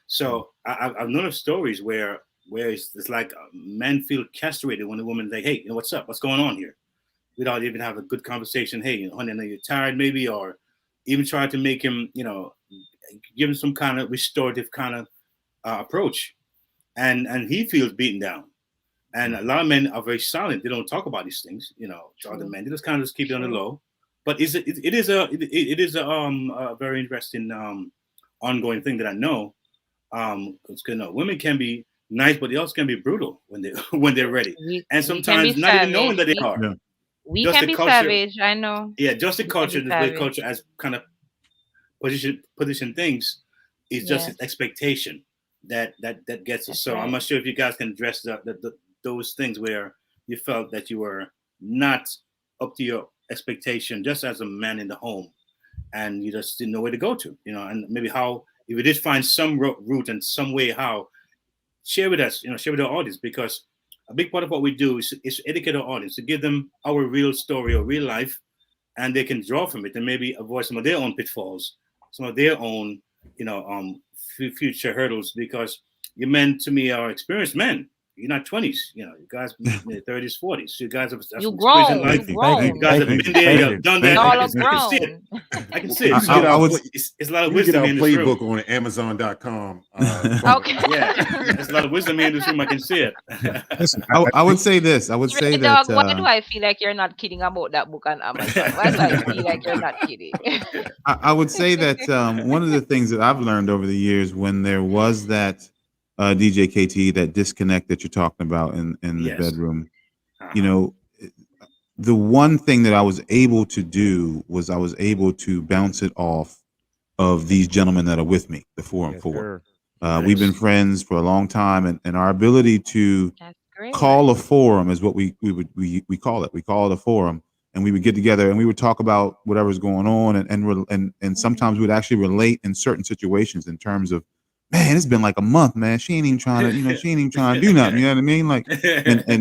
So I've known of stories where it's like men feel castrated when the woman's like, "Hey, what's up? What's going on here?" Without even have a good conversation. "Hey, honey, I know you're tired, maybe," or even try to make him, give him some kind of restorative kind of approach, and he feels beaten down. And a lot of men are very silent. They don't talk about these things, to other men. They just kind of keep it on the low. But it is a very interesting ongoing thing that I know. Because women can be nice, but they also can be brutal when they when they're ready, and We can be sometimes not even knowing savage. that they are. We Just can the be culture, savage. I know. yeah, just the We can culture, be the way savage. culture has kind of position things is just Yes. an expectation that gets us. That's So I'm right. not sure if you guys can address those things where you felt that you were not up to your expectation just as a man in the home, and you just didn't know where to go to, and maybe how if you did find some route and some way how share with us, share with our audience, because a big part of what we do is to educate our audience, to give them our real story or real life, and they can draw from it and maybe avoid some of their own pitfalls, some of their own, future hurdles. Because you men, to me, are experienced men, you're not 20s. You guys in their 30s, 40s. You guys have you grown. You grown. You guys have been there, you've done that. Y'all I are can see it. grown. I can see it. It's a lot of we get wisdom our in this room. playbook on Amazon.com. Okay. Yeah, there's a lot of wisdom in this room. I can see it. I would say this. I would say that. Dog, why do I feel like you're not kidding about that book on Amazon? Why do I feel like you're not kidding? I would say that one of the things that I've learned over the years, when there was that DJ KTE, that disconnect that you're talking about in the bedroom, the one thing that I was able to do was I was able to bounce it off of these gentlemen that are with me, the 4 and 4. We've been friends for a long time, and our ability to call a forum is what we call it. We call it a forum, and we would get together and we would talk about whatever's going on, and sometimes we'd actually relate in certain situations in terms of, man, it's been like a month, man. She ain't even trying to, she ain't even trying to do nothing. You know what I mean? Like,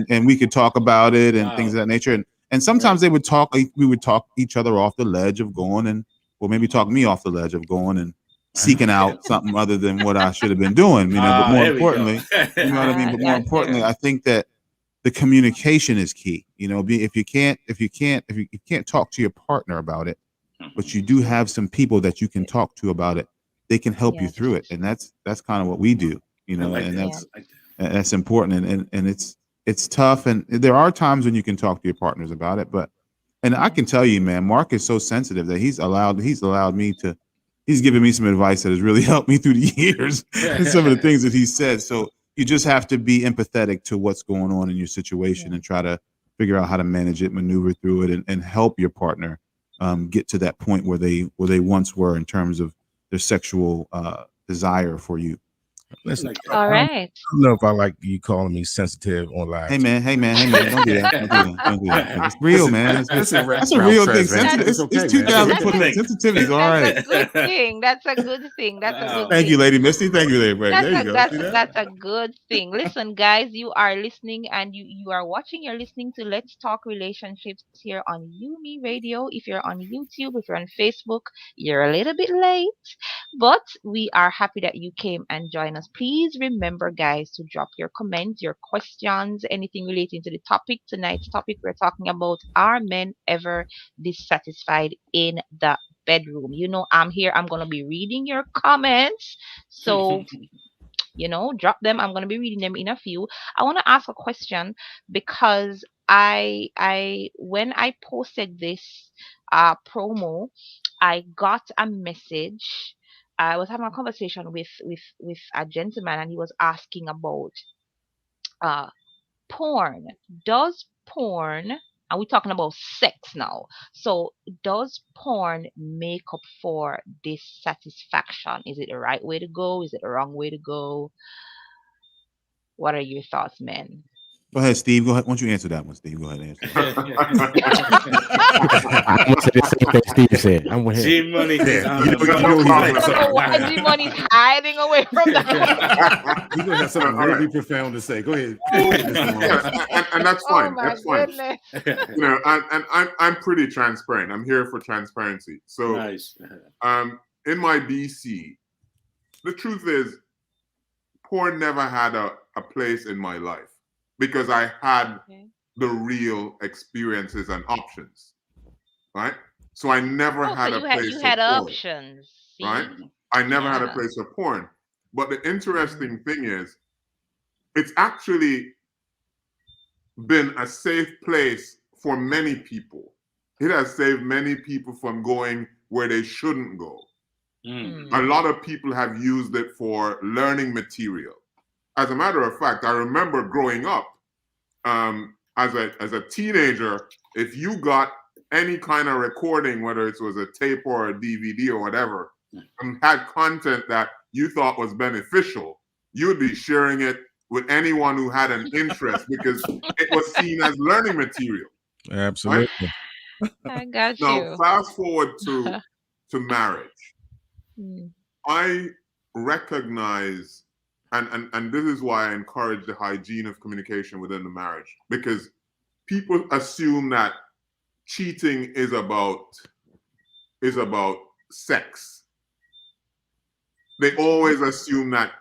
and we could talk about it and things of that nature. And sometimes we would talk each other off the ledge of going or maybe talk me off the ledge of going and seeking out something other than what I should have been doing. But more importantly, you know what I mean? But more importantly, I think that the communication is key. If you can't talk to your partner about it, but you do have some people that you can talk to about it, they can help you through it. And that's kind of what we do, and that's important. And it's tough. And there are times when you can talk to your partners about it, and I can tell you, man, Mark is so sensitive that he's given me some advice that has really helped me through the years and some of the things that he said. So you just have to be empathetic to what's going on in your situation and try to figure out how to manage it, maneuver through it, and help your partner get to that point where they once were in terms of their sexual desire for you. Listen, all right. I don't know if I like you calling me sensitive on live. Hey man, don't do that. Don't do that. It's real, man. That's a real thing. It's 2020. Sensitivity's all right. That's a good thing. That's a good thing. Thank you, Lady Misty. Thank you, Lady Misty. There you go. That's a good thing. Listen, guys, you are listening and you are watching. You're listening to Let's Talk Relationships here on Yumi Radio. If you're on YouTube, if you're on Facebook, you're a little bit late, but we are happy that you came and joined us. Please remember, guys, to drop your comments, your questions, anything relating to the topic. Tonight's topic, we're talking about, are men ever dissatisfied in the bedroom? I'm here. I'm going to be reading your comments. So, drop them. I'm going to be reading them in a few. I want to ask a question because when I posted this promo, I got a message. I was having a conversation with a gentleman, and he was asking about porn. Does porn, and we're talking about sex now, so does porn make up for dissatisfaction? Is it the right way to go? Is it the wrong way to go? What are your thoughts, men? Go ahead, Steve. Go ahead. Why don't you answer that one, Steve? Go ahead and answer. I'm going to say the same thing Steve said. I'm with him. G-Money. G-Money's hiding away from that. You're going to have something really profound to say. Go ahead. And that's fine. That's fine. Goodness. I'm pretty transparent. I'm here for transparency. So, nice. In my BC, the truth is, porn never had a place in my life because I had the real experiences and options, right? So I never had a place you had for porn, options, right? I never had a place for porn. But the interesting thing is, it's actually been a safe place for many people. It has saved many people from going where they shouldn't go. A lot of people have used it for learning material. As a matter of fact, I remember growing up as a teenager, if you got any kind of recording, whether it was a tape or a DVD or whatever, and had content that you thought was beneficial, you would be sharing it with anyone who had an interest because it was seen as learning material. Absolutely. Right? I got you. Now, fast forward to marriage. I recognize, and this is why I encourage the hygiene of communication within the marriage, because people assume that cheating is about sex. They always assume that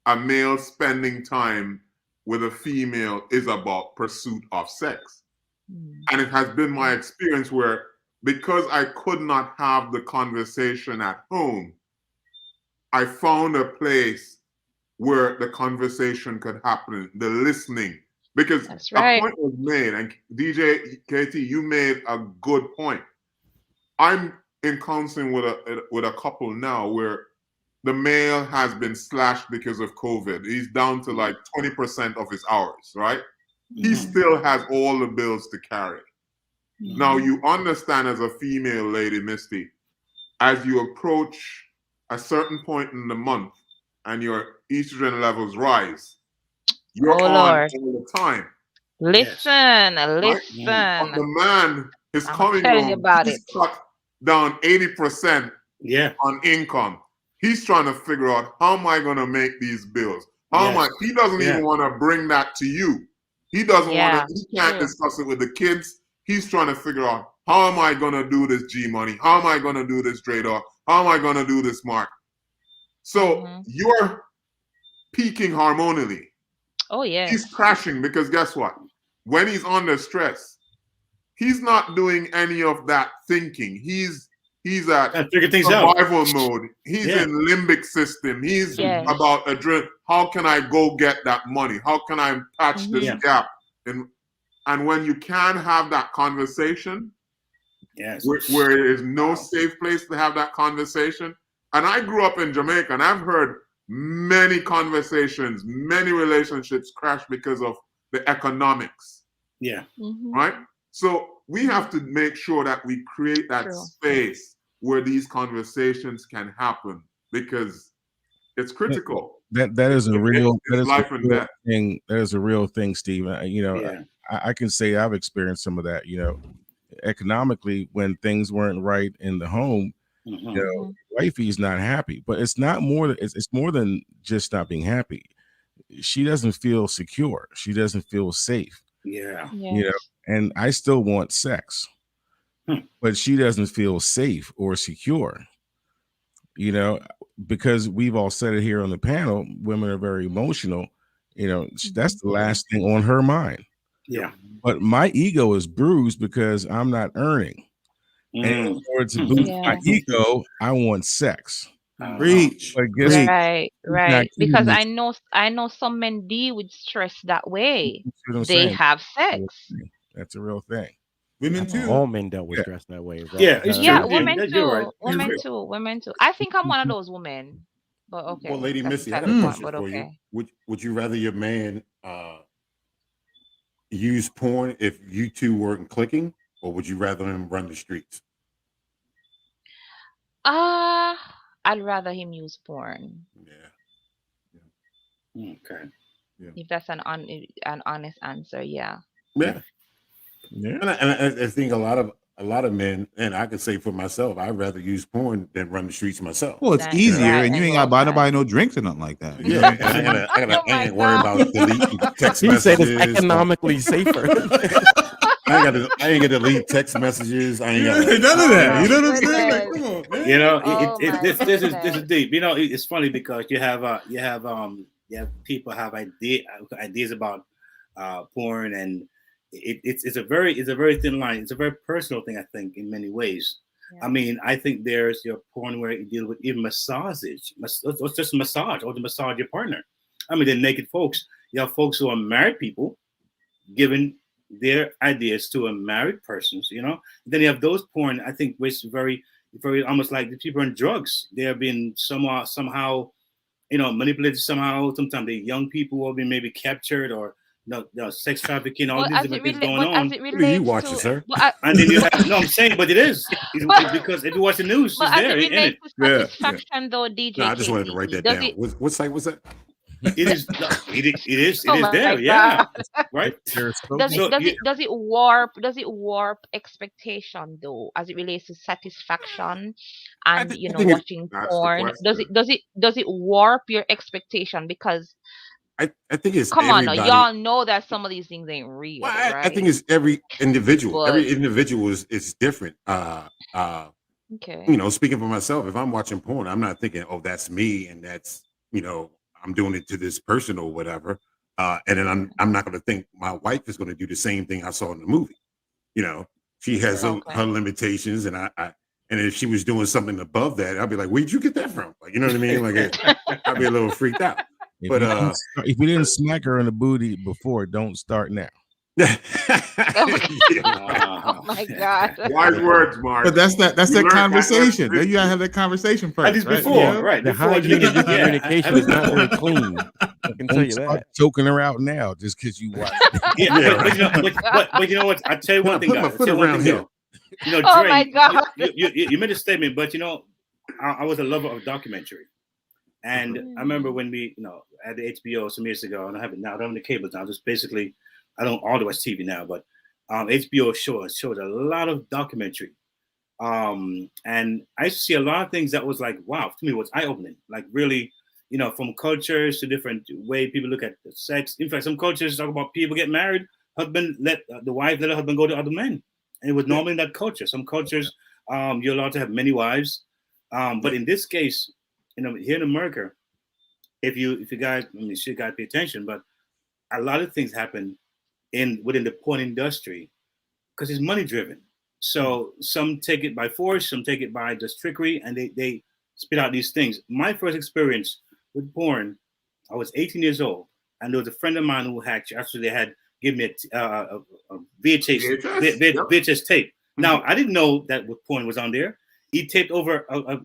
a male spending time with a female is about pursuit of sex. And it has been my experience where, because I could not have the conversation at home, I found a place where the conversation could happen, the listening. Because a point was made, and DJ KTE, you made a good point. I'm in counseling with a couple now where the male has been slashed because of COVID. He's down to like 20% of his hours, right? He still has all the bills to carry. Now, you understand as a female, Lady Misty, as you approach a certain point in the month and your estrogen levels rise, you're on all the time. Listen. But the man is coming telling you home, about he's cut down 80% on income. He's trying to figure out, how am I going to make these bills? How am I? He doesn't even want to bring that to you. He doesn't want to, he can't discuss it with the kids. He's trying to figure out, how am I going to do this G money? How am I going to do this trade off? How am I going to do this mark? So you're peaking hormonally. Oh, yeah. He's crashing because guess what? When he's under stress, he's not doing any of that thinking. He's at survival mode. He's in limbic system. He's about adrenaline. How can I go get that money? How can I patch this gap? And when you can have that conversation, where there is no safe place to have that conversation. And I grew up in Jamaica, and I've heard many conversations, many relationships crash because of the economics. Right? So we have to make sure that we create that space where these conversations can happen, because it's critical. That is a real life and death thing. That is a real thing, Steve. I can say I've experienced some of that. Economically, when things weren't right in the home, wifey's not happy. But it's not more. It's more than just not being happy. She doesn't feel secure. She doesn't feel safe. And I still want sex, but she doesn't feel safe or secure. Because we've all said it here on the panel, women are very emotional. That's the last thing on her mind. But my ego is bruised because I'm not earning. And in order to boost my ego, I want sex. Reach. But guess right. Because I know some men deal with stress that way. They have sex. That's a real thing. Women too. All men dealt with stress that way. Women too. Women too. I think I'm one of those women. But okay. Well, Lady Misty, I have a question for you. Would you rather your man use porn if you two weren't clicking, or would you rather him run the streets? I'd rather him use porn. Okay. If that's an honest answer, Yeah. And I think a lot of men, and I can say for myself, I'd rather use porn than run the streets myself. Well, it's easier, and you ain't got to buy nobody no drinks or nothing like that. I ain't worry about deleting text messages. He said it's economically safer. I ain't got to delete text messages. I ain't got none of that. You know what I'm saying? Like, come on, man. This is deep. It's funny because you have people have ideas about porn, and it's a very thin line. It's a very personal thing, I think, in many ways. I mean, I think there's your porn where you deal with even massages. It's just massage, or to massage your partner. I mean, they're naked folks. You have folks who are married people giving their ideas to a married person, Then you have those porn, I think, which is very, very almost like the people on drugs. They are being somehow, manipulated somehow. Sometimes the young people will be maybe captured, or sex trafficking, all these different things going on. You watch it, sir. And then you have, I'm saying, but it is. Because if you watch the news, it's there, isn't it? Satisfaction, though, DJ. I just wanted to write that down. What site was that? It is there, yeah. Right. Does it warp expectation though, as it relates to satisfaction and watching porn? Does it warp your expectation? Because I think it's come on, y'all know that some of these things ain't real. Well, right? I think it's every individual. Every individual is different. Okay. Speaking for myself, if I'm watching porn, I'm not thinking, oh, that's me, and that's I'm doing it to this person or whatever. And then I'm not going to think my wife is going to do the same thing I saw in the movie. You know, she has her limitations, and and if she was doing something above that, I'd be like, where'd you get that from? Like, you know what I mean? Like, I'd be a little freaked out. But if you didn't smack her in the booty before, don't start now. Oh my God! Wise words, Mark. But that's that conversation. Then you gotta have that conversation first. At least before, right? The hygiene of your communication is not very clean. I can tell you that. Choking her out now just because you watch. But you know what? I tell you one thing, guys. Put around here. You know, Oh Dre, my God! you made a statement, but you know, I was a lover of documentary, and I remember when we, at the HBO some years ago, and I don't have the cables now. Just basically, I don't all watch TV now, but HBO showed a lot of documentary, and I used to see a lot of things that was like, wow, to me it was eye opening. Like really, from cultures to different way people look at sex. In fact, some cultures talk about people get married, husband let the wife let her husband go to other men. And it was normal in that culture. Some cultures, you're allowed to have many wives, but in this case, here in America, if you guys, you should guys pay attention. But a lot of things happen within the porn industry because it's money driven. So some take it by force, some take it by just trickery, and they spit out these things. My first experience with porn, I was 18 years old, and there was a friend of mine who they had give me a VHS tape. Now I didn't know that porn was on there. He taped over a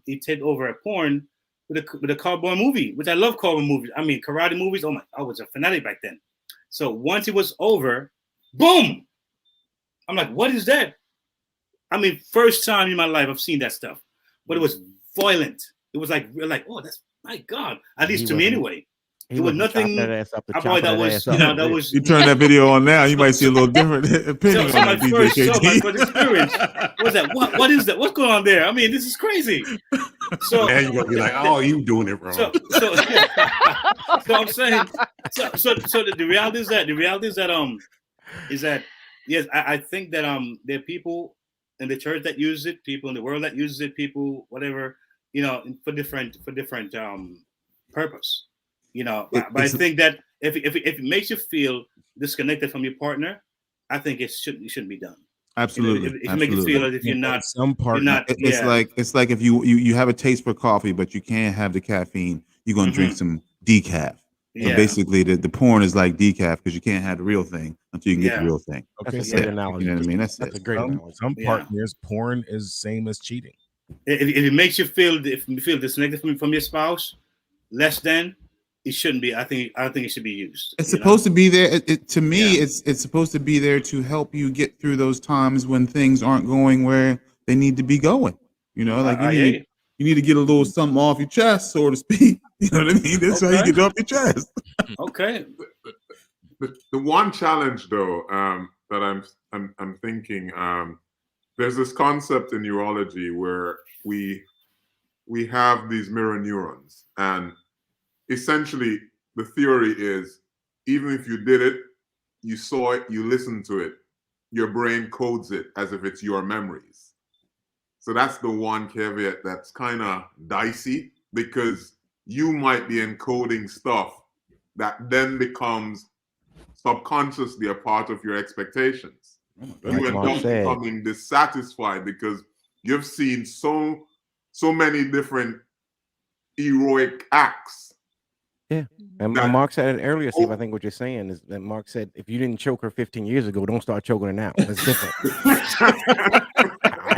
porn with a cowboy movie, which I love cowboy movies. I mean karate movies. Oh my! I was a fanatic back then. So once it was over, boom! I'm like, what is that? I mean, first time in my life I've seen that stuff, but it was violent. It was like, oh, that's my God. At least to me anyway. There was nothing about that was, that was. You turn that video on now, you might see a little different opinion on that, DJ KTE. My first experience was that, what is that? What's going on there? I mean, this is crazy. So now you're gonna be like, oh, you doing it wrong. So I'm saying, so the reality is that yes, I think that there are people in the church that use it, people in the world that uses it, people whatever, for different purpose. But I think that if it makes you feel disconnected from your partner, I think it shouldn't be done. Absolutely. If you make you feel as if you're not, it's like if you have a taste for coffee, but you can't have the caffeine, you're gonna drink some decaf. So basically, the porn is like decaf because you can't have the real thing until you can get the real thing. Okay, that's a great analogy. You know what I mean? That's a great analogy. Some partners, porn is same as cheating. If it makes you feel disconnected from your spouse, less than. It shouldn't be. I think it should be used. It's supposed to be there. To me, it's supposed to be there to help you get through those times when things aren't going where they need to be going. Like you need to get a little something off your chest, so to speak. You know what I mean? That's how you get it off your chest. Okay. The one challenge though that I'm thinking, there's this concept in neurology where we have these mirror neurons, and essentially the theory is even if you did it, you saw it, you listened to it, your brain codes it as if it's your memories. So that's the one caveat that's kind of dicey, because you might be encoding stuff that then becomes subconsciously a part of your expectations. You end up becoming dissatisfied because you've seen so many different heroic acts. Yeah, and Mark said it earlier, Steve. I think what you're saying is that Mark said, if you didn't choke her 15 years ago, don't start choking her now. That's different.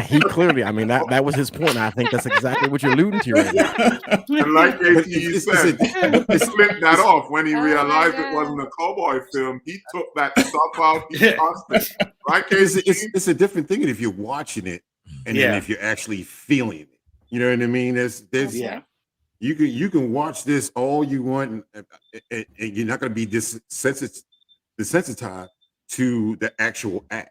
He clearly, I mean, that was his point. I think that's exactly what you're alluding to right now. And like KTE said, he slipped that off when he realized it wasn't a cowboy film. He took that stuff out. He tossed it. Right, it's a different thing if you're watching it and then if you're actually feeling it. You know what I mean? There's You can watch this all you want, and you're not going to be desensitized to the actual act.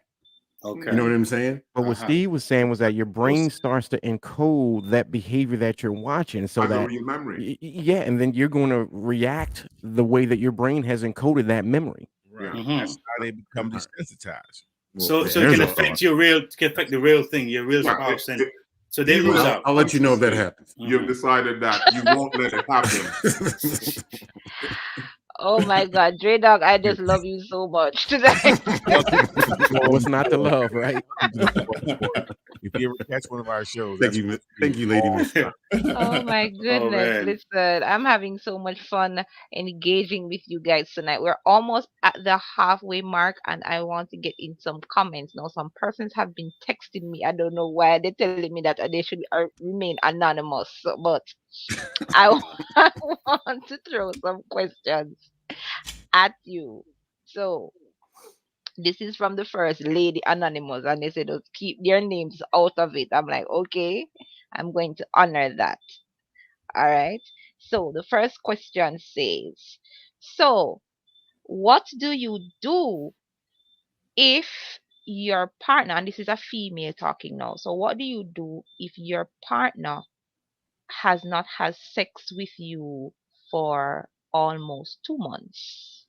Okay, you know what I'm saying? But what Steve was saying was that your brain starts to encode that behavior that you're watching, so that your memory. And then you're going to react the way that your brain has encoded that memory. Right. That's how they become desensitized. So it can affect the real thing, your real spouse, and so they lose out. I'll let you know if that happens. You've decided that you won't let it happen. Oh my God, Dre Dog, I just love you so much tonight. What's not to love, right? If you ever catch one of our shows, Thank you, Lady Miss. Oh my goodness. man. Listen, I'm having so much fun engaging with you guys tonight. We're almost at the halfway mark, and I want to get in some comments. Now, some persons have been texting me. I don't know why they're telling me that they should remain anonymous, but I want to throw some questions at you. So, this is from the first Lady Anonymous, and they said, "Just keep their names out of it." I'm like, okay, I'm going to honor that. All right. So the first question says, so what do you do if your partner, and this is a female talking now, so what do you do if your partner has not had sex with you for almost 2 months?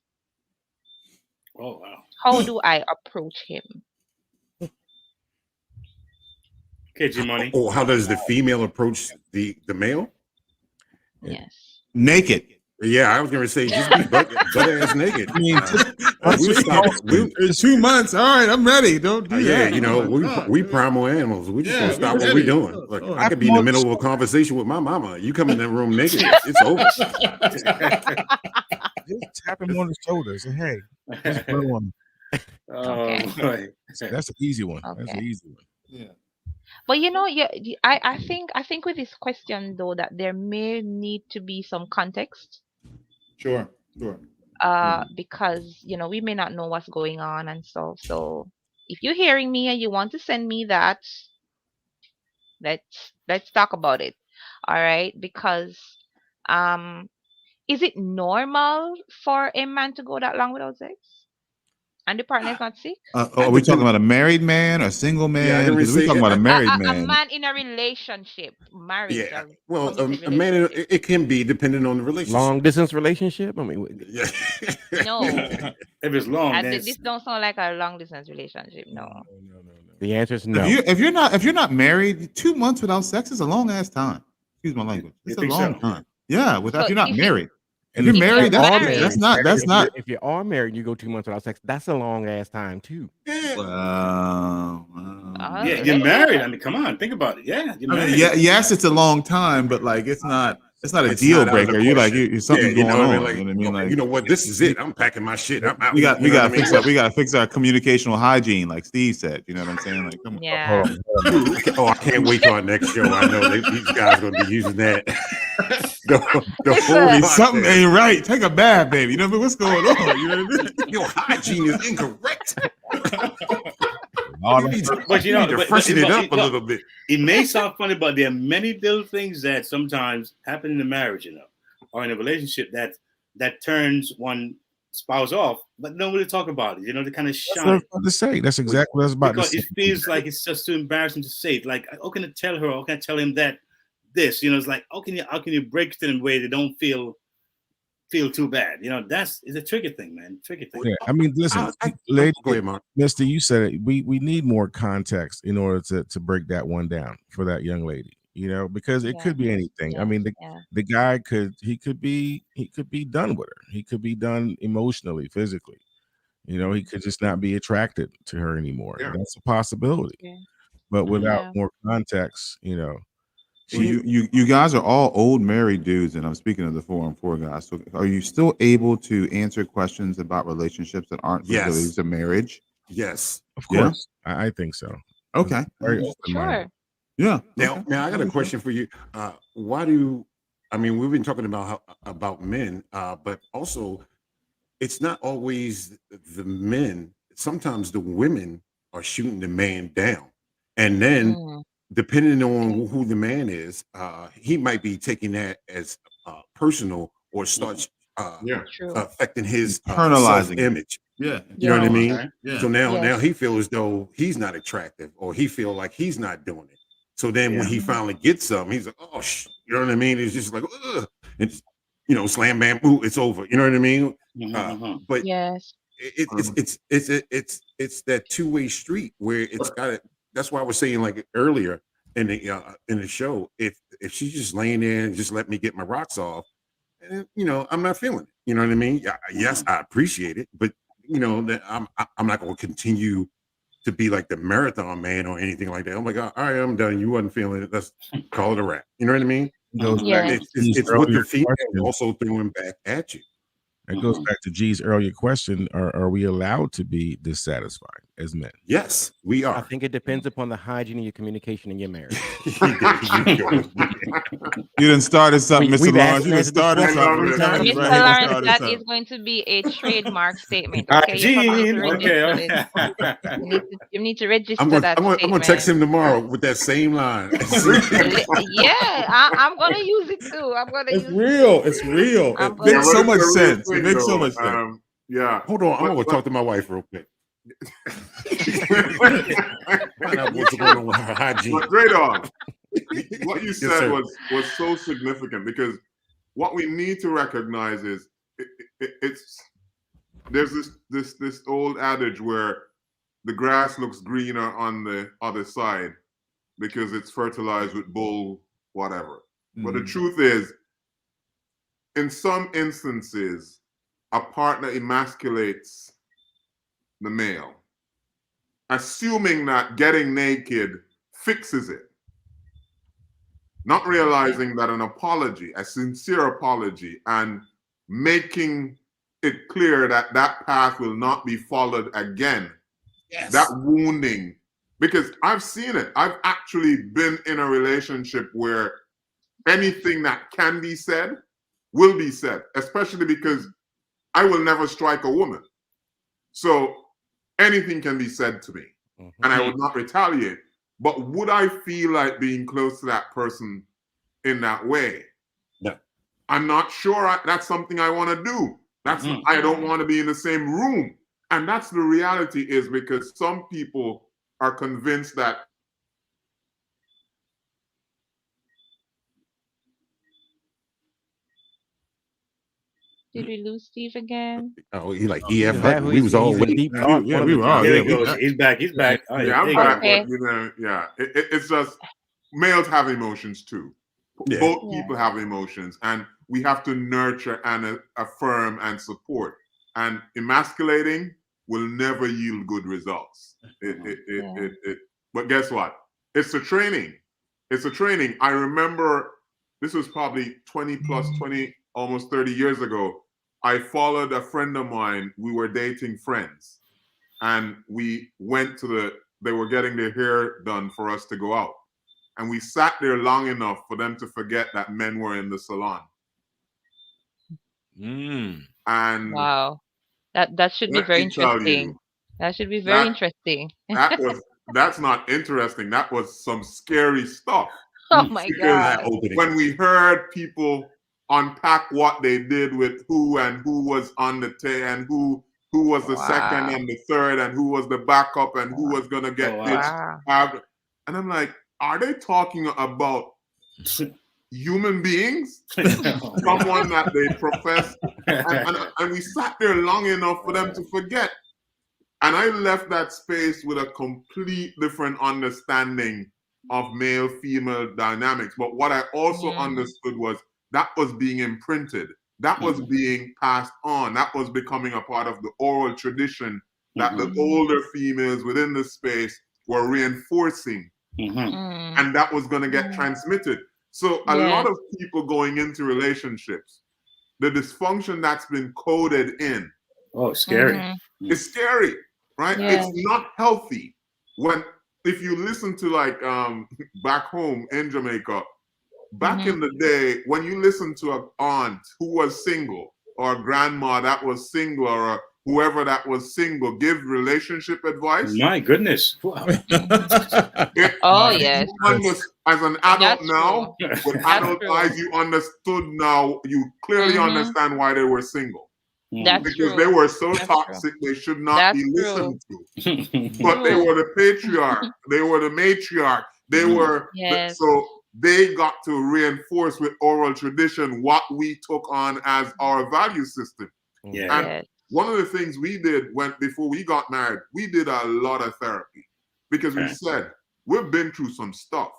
Oh wow. How do I approach him? KG Money. Oh, how does the female approach the male? Yes. Naked. Yeah, I was gonna say just be butt ass naked. I mean, It's 2 months. All right, I'm ready. Don't do yeah, that. you know, we primal animals. We just gonna stop what we're doing. Look, I could be in the middle of a conversation with my mama. You come in the room naked, it's over. Just tap him on the shoulder. Say, hey, just blow on me. Okay. Right. That's an easy one. That's an Okay. easy one. Yeah. But I think with this question though that there may need to be some context. Sure. Because we may not know what's going on and stuff. So if you're hearing me and you want to send me that, let's talk about it. All right, because is it normal for a man to go that long without sex and the partner is not sick? Are we talking about a married man or a single man? gonna Because we're say- talking about a married A man. man in a relationship, marriage. Yeah, or well, committed a man, relationship. it can be depending on the relationship. Long distance relationship. I mean, Yeah. No, If it's long, then this don't sound like a long distance relationship. No. the answer is no. If you're not married, 2 months without sex is a long ass time. Excuse my language. It's a think long so? time. Yeah, So if you're not if married. If And you're if married, you're that's married- that's not. If you are married and you go 2 months without sex, that's a long ass time too. yeah, you're married. I mean, come on, think about it. Yeah, you're I married. mean, yes, it's a long time, but like it's not a It's deal not out of the breaker. You're like question. something's Yeah, going you know what I on. mean? Like, You know what I mean? Like you know what? This is it. I'm packing my shit. I'm out. we got You know what I mean? we gotta fix our communicational hygiene, like Steve said. You know what I'm saying? Like, come on. Yeah. Oh, I can't wait till our next show. I know these guys are gonna be using that. the whole Hey, podcast. something ain't right. Take a bath, baby. You know what I mean? What's going on? You know what I mean? Your hygiene is incorrect. All You that- need to, But you need to freshen it up a little bit. It may sound funny, but there are many little things that sometimes happen in a marriage, or in a relationship that turns one spouse off, but nobody talk about it. They kind of That's what I shun was it about to say. That's exactly what I was about to because say. it feels like it's just too embarrassing to say it. Like, how can I tell her? How can I tell him that this? It's like, how can you break it in a way they don't feel too bad? It's a tricky thing, man. Tricky thing. Yeah, I mean, listen, lady, Go ahead, Mark. Mister, you said it. We need more context in order to break that one down for that young lady. Because it could be anything. I mean, the guy could be done with her. He could be done emotionally, physically. He could just not be attracted to her anymore. Yeah. That's a possibility. Yeah. But without more context, So you guys are all old married dudes, and I'm speaking of the 4 and 4 guys. So are you still able to answer questions about relationships that aren't Yes. related to marriage? Yes. of course, I think so. Okay. Very Sure. open-minded. Yeah. Now I got a question for you. We've been talking about men, but also it's not always the men. Sometimes the women are shooting the man down, and then depending on who the man is, he might be taking that as personal or starts affecting his Internalizing it. self-image. Yeah. You know what I mean? Okay. Yeah. So now he feels as though he's not attractive, or he feel like he's not doing it. So then when he finally gets something, he's like, oh, you know what I mean? It's just like, ugh. It's, slam bam, ooh, it's over. You know what I mean? But Yes. it's that two-way street where it's got it. That's why I was saying, like earlier in the show, if she's just laying there and just let me get my rocks off, you know, I'm not feeling it. You know what I mean? Yes, I appreciate it, but you know that I'm not going to continue to be like the marathon man or anything like that. Oh my God, all right, I'm done. You wasn't feeling it. Let's call it a wrap. You know what I mean? It's what the female also throwing back at you. It goes back to G's earlier question: Are we allowed to be dissatisfied as men? Yes, we are. I think it depends upon the hygiene of your communication in your marriage. You done started something, Mr. Lawrence. You done answered this started question something. three times. Mr. Lawrence, that is going to be a trademark statement. Okay, you probably need to register it. You need to register that I'm going to text him tomorrow with that same line. Yeah, I'm going to use it too. I'm going to use it. It's real. It makes so much sense. It makes so much sense. Yeah. Hold on. I'm going to talk to my wife real quick. Find out what's going on with her hygiene. But great on. What you Yes, said sir. was so significant, because what we need to recognize is there's this old adage where the grass looks greener on the other side because it's fertilized with bull whatever. But the truth is, in some instances, a partner emasculates the male, assuming that getting naked fixes it, not realizing that an apology, a sincere apology, and making it clear that that path will not be followed again, that wounding, because I've seen it. I've actually been in a relationship where anything that can be said will be said, especially because I will never strike a woman. So anything can be said to me, and I would not retaliate. But would I feel like being close to that person in that way? No. I'm not sure that's something I want to do. I don't want to be in the same room. And that's the reality, is because some people are convinced that Did we lose Steve again? Oh, he EF. We was all waiting. Deep thought. Yeah, we were all. There he goes. He's back. He's back. Oh, yeah, I'm back. Okay. But, you know, yeah, it's just males have emotions too. Yeah. Both people have emotions, and we have to nurture and affirm and support. And emasculating will never yield good results. But guess what? It's a training. It's a training. I remember this was probably 20, almost 30 years ago. I followed a friend of mine. We were dating friends, and we went to they were getting their hair done for us to go out. And we sat there long enough for them to forget that men were in the salon. And wow, that should be very interesting. That should be very interesting. That's not interesting. That was some scary stuff. Oh my God. When we heard people unpack what they did with who was on the tail, and who was the second and the third, and who was the backup, and who was gonna get this. And I'm like, are they talking about human beings? Someone that they profess. And we sat there long enough for them to forget. And I left that space with a complete different understanding of male-female dynamics. But what I also understood was that was being imprinted. That was being passed on. That was becoming a part of the oral tradition that the older females within the space were reinforcing. And that was going to get transmitted. So a lot of people going into relationships, the dysfunction that's been coded in. Oh, scary. It's scary, right? It's not healthy. If you listen to like back home in Jamaica, back in the day, when you listen to an aunt who was single, or a grandma that was single, or whoever that was single give relationship advice. My goodness. Wow. Yes. As an adult now, with adult eyes, you understood now, you clearly understand why they were single. Because they were so toxic, they should not be listened to. But they were the patriarch, they were the matriarch, they were, so they got to reinforce with oral tradition what we took on as our value system. And one of the things we did before we got married, we did a lot of therapy, because we said, we've been through some stuff.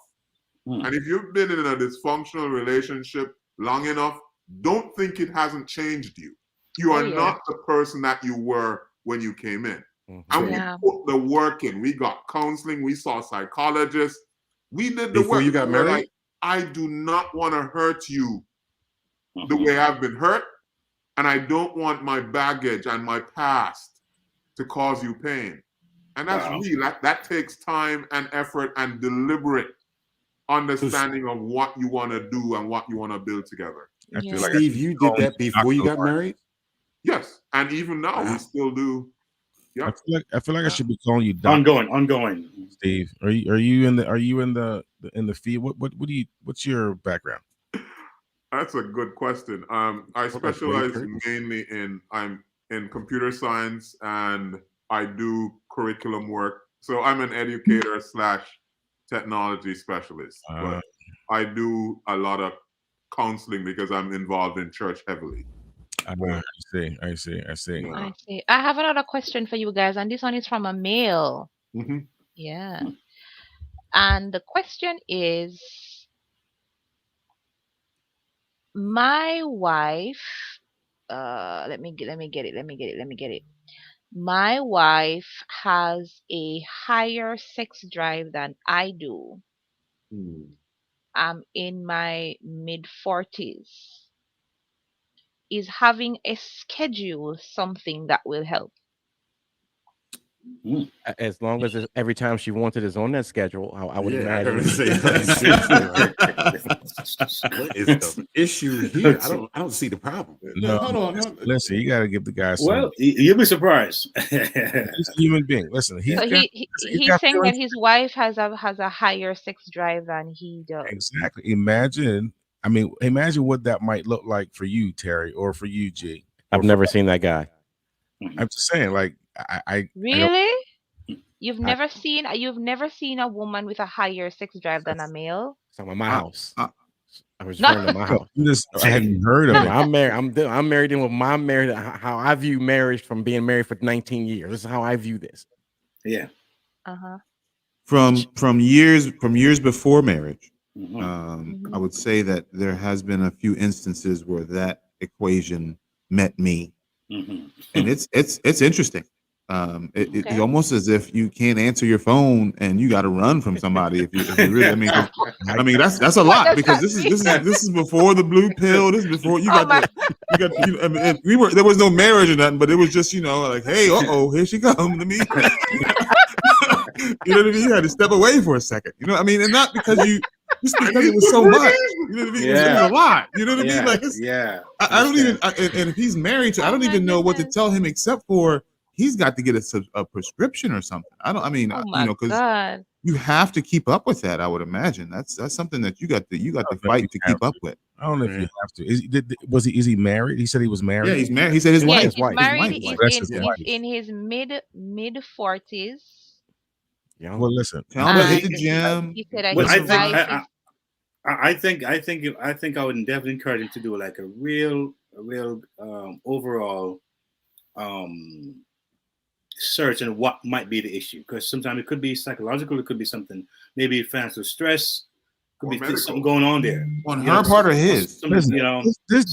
And if you've been in a dysfunctional relationship long enough, don't think it hasn't changed you. You are not the person that you were when you came in. And we put the work in. We got counseling. We saw psychologists. We did the Before work. you got We're married? like, I do not want to hurt you the way I've been hurt. And I don't want my baggage and my past to cause you pain. And that's real. That takes time and effort and deliberate understanding of what you want to do and what you want to build together. I feel like Steve, you did that before you got married? Yes. And even now we still do. Yeah. I feel like I should be calling you Doc. Ongoing. Steve, are you in the field? What's your background? That's a good question. I specialize mainly I'm in computer science, and I do curriculum work. So I'm an educator / technology specialist. But I do a lot of counseling because I'm involved in church heavily. I see. I have another question for you guys, and this one is from a male. Yeah. And the question is, my wife, let me get it. My wife has a higher sex drive than I do. I'm in my mid-40s. Is having a schedule something that will help? As long as every time she wanted is on that schedule, I would imagine. What is the issue here? I don't see the problem. No, hold on. Listen, you got to give the guy some. Well, you'll be surprised. He's a human being. Listen, he's saying that his wife has a higher sex drive than he does. Exactly. Imagine what that might look like for you, Terry, or for you, G. I've never seen that guy. I'm just saying, like, I really? You've never seen a woman with a higher sex drive than a male? It's like my house. I was referring to my house. I hadn't heard of it. I'm married. I'm married in with my marriage. How I view marriage from being married for 19 years. This is how I view this. Yeah. From years before marriage, I would say that there has been a few instances where that equation met me, and it's interesting. It's almost as if you can't answer your phone and you got to run from somebody. If you really, I mean, that's a lot, because this is before the blue pill. This is before you got there was no marriage or nothing, but it was just, like, hey, here she comes to me. You know what I mean? You had to step away for a second. You know what I mean? And not because just because it was so much. You know what I mean? It was a lot. You know what I mean? Like, I don't even. And if he's married to, I don't even know what to tell him except for he's got to get a prescription or something. Because you have to keep up with that. I would imagine that's something that you got to fight to keep up with. I don't know if you have to. Is he married? He said he was married. Yeah, he's married. He said his wife. He's married. He's in his mid-40s. Yeah. Well, listen. Tell him to hit the gym. He said I think I would definitely encourage him to do like a real overall search and what might be the issue, because sometimes it could be psychological, it could be something, maybe financial stress, could be something going on there on her part or his. This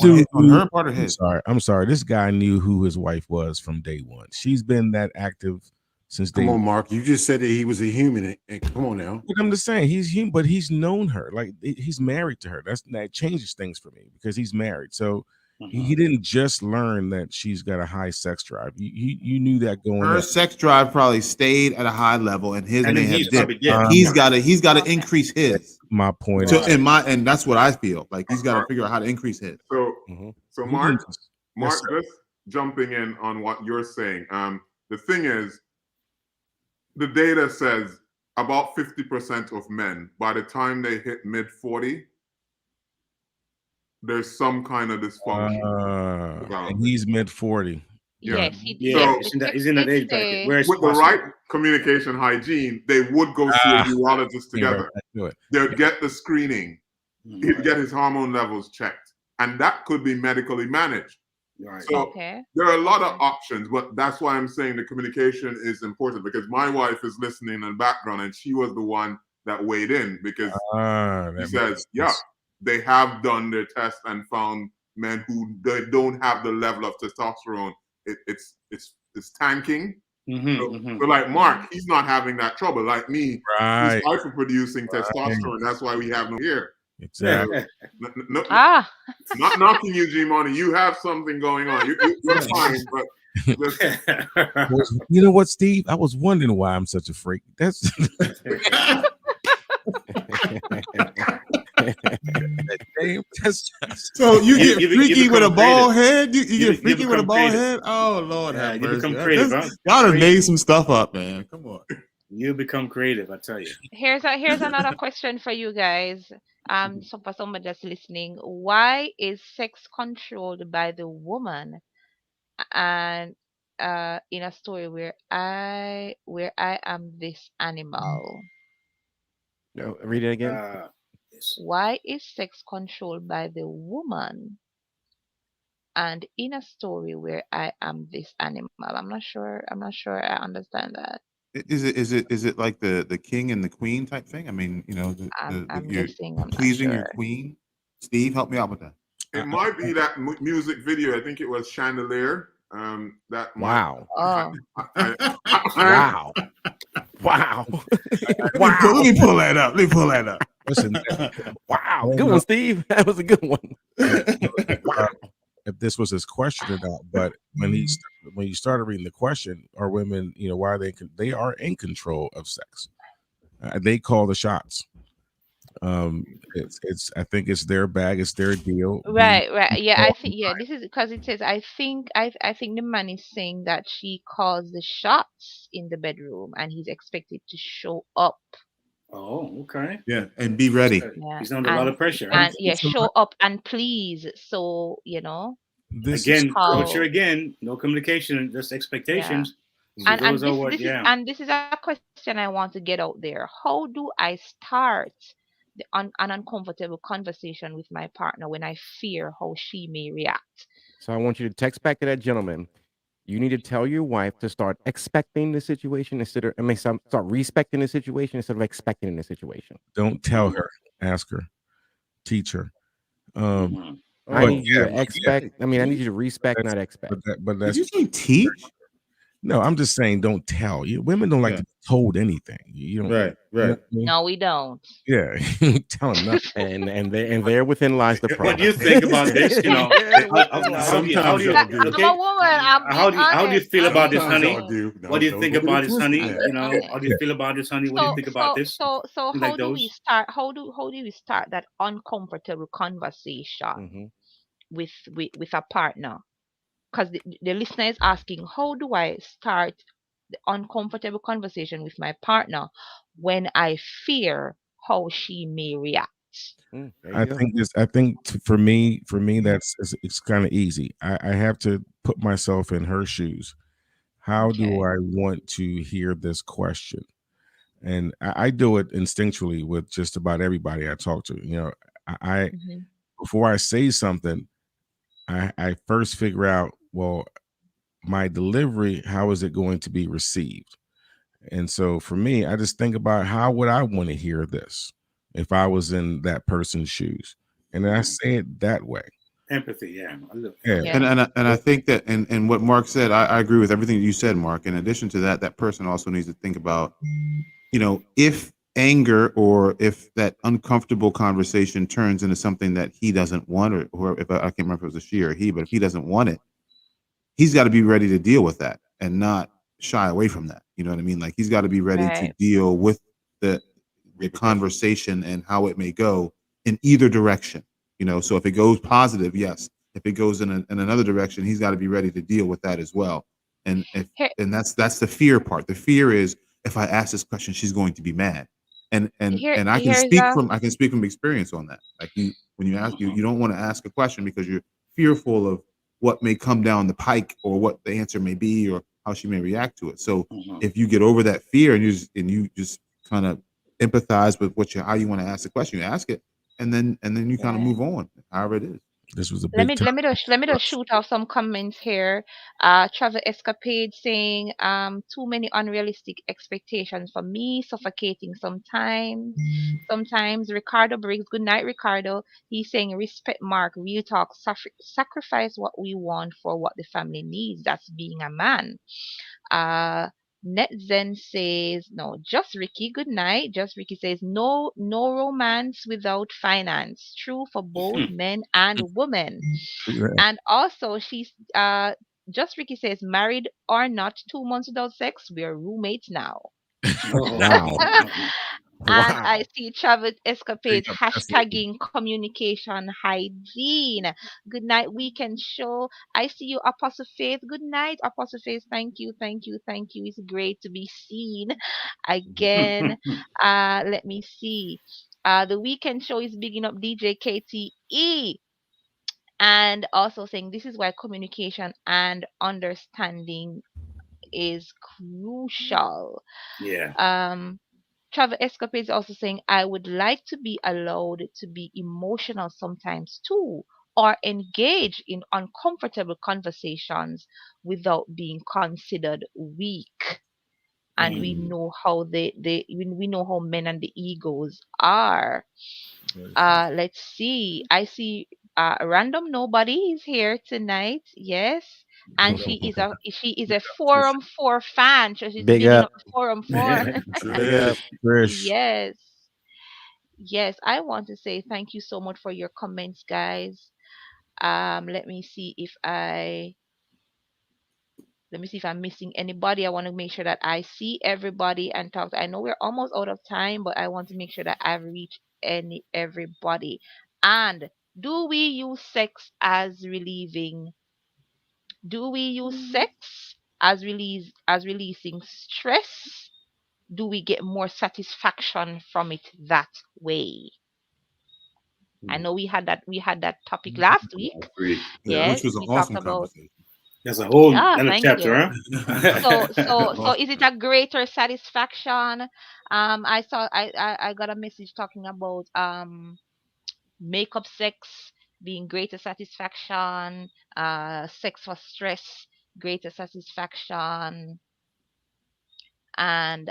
dude on her part or his. I'm sorry. This guy knew who his wife was from day one. She's been that active since day one. Come on, Mark. You just said that he was a human, and come on now. But I'm just saying he's human, but he's known her. Like, he's married to her. That changes things for me because he's married. So he didn't just learn that she's got a high sex drive. You knew that going. Her sex drive probably stayed at a high level, and his may have dipped. He's got to increase his. My point. And that's what I feel like. He's got to figure out how to increase his. So Mark, just jumping in on what you're saying. The thing is, the data says about 50% of men, by the time they hit mid-40, there's some kind of dysfunction. And he's mid-40. Yes, he's in that age bracket. With the right communication hygiene, they would go see a urologist together. They'll get the screening. He'd get his hormone levels checked. And that could be medically managed. Right. So there are a lot of options, but that's why I'm saying the communication is important, because my wife is listening in the background and she was the one that weighed in, because she says, they have done their test and found men who don't have the level of testosterone. It's tanking. So like Mark, he's not having that trouble. Like me, Right. he's hyper producing testosterone. That's why we have no hair. Exactly. Not knocking you, G Money. You have something going on. You're fine, but you know what, Steve? I was wondering why I'm such a freak. That's so you get freaky with a bald head. You get freaky with a bald head. Oh Lord, have mercy. Become creative, y'all done made some stuff up, man. Come on. You become creative, I tell you. Here's another question for you guys. So for somebody that's listening, why is sex controlled by the woman? And in a story where I am this animal. No, read it again. Why is sex controlled by the woman? And in a story where I am this animal. I'm not sure I understand that. Is it like the king and the queen type thing? I mean, you know, I'm you're guessing. I'm pleasing not your sure. queen. Steve, help me out with that. it might be that music video. I think it was Chandelier. That wow. Oh. Wow. Wow. Let me pull that up. Listen. Wow. Good one, Steve. That was a good one. If this was his question or not, but when you started reading the question, are women, you know, why are they are in control of sex? They call the shots. It's I think it's their bag, it's their deal. Right. Yeah, I think this is because it says I think the man is saying that she calls the shots in the bedroom and he's expected to show up. Oh, okay. Yeah, and be ready. Yeah. He's under a lot of pressure. And show up and please. So, you know. This culture again, no communication, just expectations. Yeah. This is a question I want to get out there. How do I start an uncomfortable conversation with my partner when I fear how she may react? So I want you to text back to that gentleman. You need to tell your wife to start expecting the situation start respecting the situation instead of expecting the situation. Don't tell her, ask her, teach her. I need you to expect. I need you to respect, not expect. But that's. Did you say teach? No, I'm just saying don't tell. Women don't like to be told anything. You don't. Right. You know what I mean? No, we don't. Yeah, tell them nothing. and there within lies the problem. What do you think about this? You know, how do you feel about this, honey? What do you think about this, honey? You know, how do you feel about this, honey? What do you think about this? So how do we start? How do we start that uncomfortable conversation with a partner? Because the listener is asking, how do I start the uncomfortable conversation with my partner when I fear how she may react? I think for me that's it's kind of easy. I have to put myself in her shoes. How do I want to hear this question? And I do it instinctually with just about everybody I talk to. You know, before I say something, I first figure out, well, my delivery, how is it going to be received? And so for me, I just think about how would I want to hear this if I was in that person's shoes, and I say it that way. Empathy, yeah. And I think that and what Mark said, I agree with everything you said, Mark. In addition to that, that person also needs to think about, you know, if anger or if that uncomfortable conversation turns into something that he doesn't want, or if I can't remember if it was a she or he, but if he doesn't want it, he's got to be ready to deal with that and not shy away from that. You know what I mean? Like he's got to be ready to deal with the conversation and how it may go in either direction. You know, so if it goes positive, yes. If it goes in another direction, he's got to be ready to deal with that as well. And that's the fear part. The fear is if I ask this question, she's going to be mad. And I can speak from experience on that. Like when you ask you don't want to ask a question because you're fearful of what may come down the pike or what the answer may be or how she may react to it. So if you get over that fear and you just kind of empathize with how you want to ask the question, you ask it, and then you kind of move on, however it is. This was a Let big me time let me for just us. shoot off some comments here. Travel Escapade saying too many unrealistic expectations for me, suffocating sometimes. Sometimes Ricardo Briggs, good night Ricardo. He's saying respect Mark, real talk, sacrifice what we want for what the family needs. That's being a man. Uh, NetZen says no. Just Ricky, good night. Just Ricky says no romance without finance. True for both men and women. And also, she's just Ricky says married or not, 2 months without sex. We're roommates now. Wow. And Wow. I see Travel Escapades Straight up, that's it. hashtagging communication hygiene. Good night, weekend show. I see you, Apostle Faith. Good night, Apostle Faith. Thank you, thank you, thank you. It's great to be seen again. Let me see. The weekend show is bigging up DJ KTE and also saying this is why communication and understanding is crucial. Yeah. Um, Travel Escapades also saying, I would like to be allowed to be emotional sometimes too, or engage in uncomfortable conversations without being considered weak. And we know how we know how men and the egos are. Let's see. I see random nobody is here tonight. Yes. And she is a Forum 4 fan. So she's Big bigging up. up Forum 4. Big up. Trish. Yes. Yes, I want to say thank you so much for your comments, guys. Let me see if I'm missing anybody. I want to make sure that I see everybody and talk. I know we're almost out of time, but I want to make sure that I've reached everybody. And do we use sex as relieving? Do we use sex as releasing stress? Do we get more satisfaction from it that way? I know we had that topic last week. Yeah, Yeah, which was an we talked awesome about. conversation. That's a whole another Thank chapter, you. huh? So is it a greater satisfaction? I got a message talking about makeup sex being greater satisfaction, sex for stress, greater satisfaction, and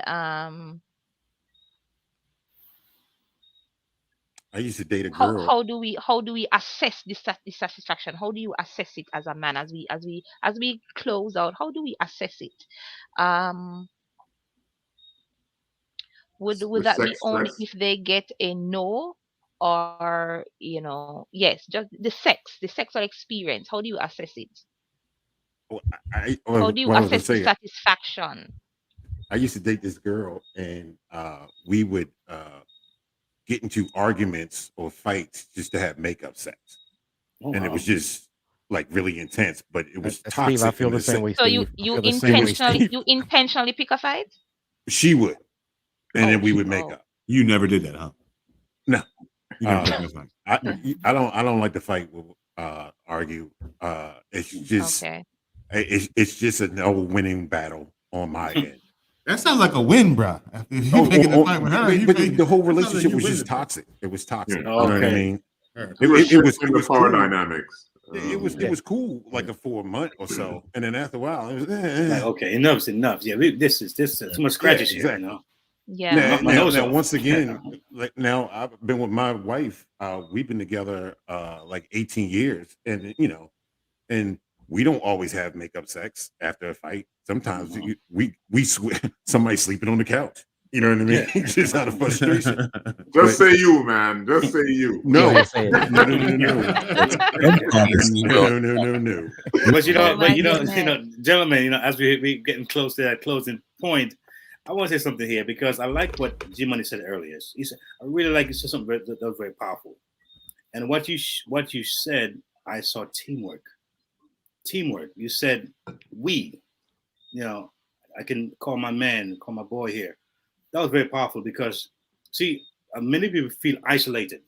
I used to date a how girl. how do we assess this satisfaction? How do you assess it as a man as we close out? How do we assess it? Um, would With that be sex only stress. if they get a no, or yes, just the sexual experience? How do you assess it? How do you What I was gonna assess the say, satisfaction? I used to date this girl, and we would get into arguments or fights just to have makeup sex, Oh, and it wow. was just like really intense, but it was Steve, I toxic feel in the the same sense. way, So you Steve. I you feel the same way, intentionally Steve. you intentionally pick a fight? She would, and then Oh, we would make up. You never did that, huh? No, You never picked no fight. I don't like to fight with argue. It's just okay. it's just a no winning battle on my end. That sounds like a win, bro. After you Oh, picking a fight with her, but you the whole that sounds like relationship you was win just the thing. toxic. It was toxic. Yeah. You know what I Okay. mean? You were shifting It the was power cool. dynamics. It was cool like for a month or so, and then after a while, it was Like, okay, enough's enough. Yeah, this is too much scratches here. exactly. Yeah. My nose Now, off. once again, like now, I've been with my wife. We've been together like 18 years, and and we don't always have makeup sex after a fight. Sometimes we somebody sleeping on the couch. You know what I mean? Yeah. Just out of frustration. Just But say you, man. Just say you. Go no, ahead, say it. no. But Oh my gentlemen, as we getting close to that closing point, I want to say something here because I like what G Money said earlier. He said, I really like you said something that was very powerful. And what you said, I saw teamwork. Teamwork. You said we. I can call my man, call my boy here. That was very powerful because, see, many people feel isolated.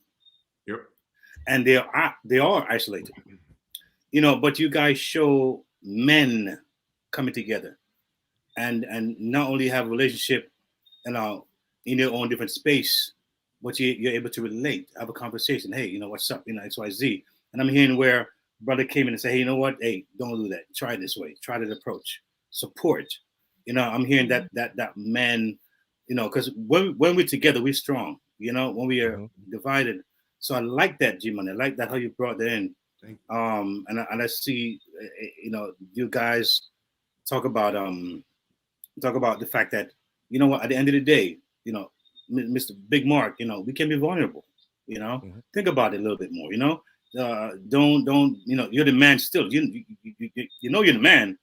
Yep. And they are isolated. But you guys show men coming together and not only have a relationship in your own different space, but you're able to relate, have a conversation. Hey, what's up? XYZ. And I'm hearing where brother came in and said, hey, you know what? Hey, don't do that. Try this way. Try this approach. Support. I'm hearing that man, because when we're together, we're strong. When we are divided. So I like that, G-Man. I like that how you brought that in. And I see, you guys talk about the fact that, at the end of the day, Mr. Big Mark, we can be vulnerable. Think about it a little bit more. Don't you're the man still. You you're the man,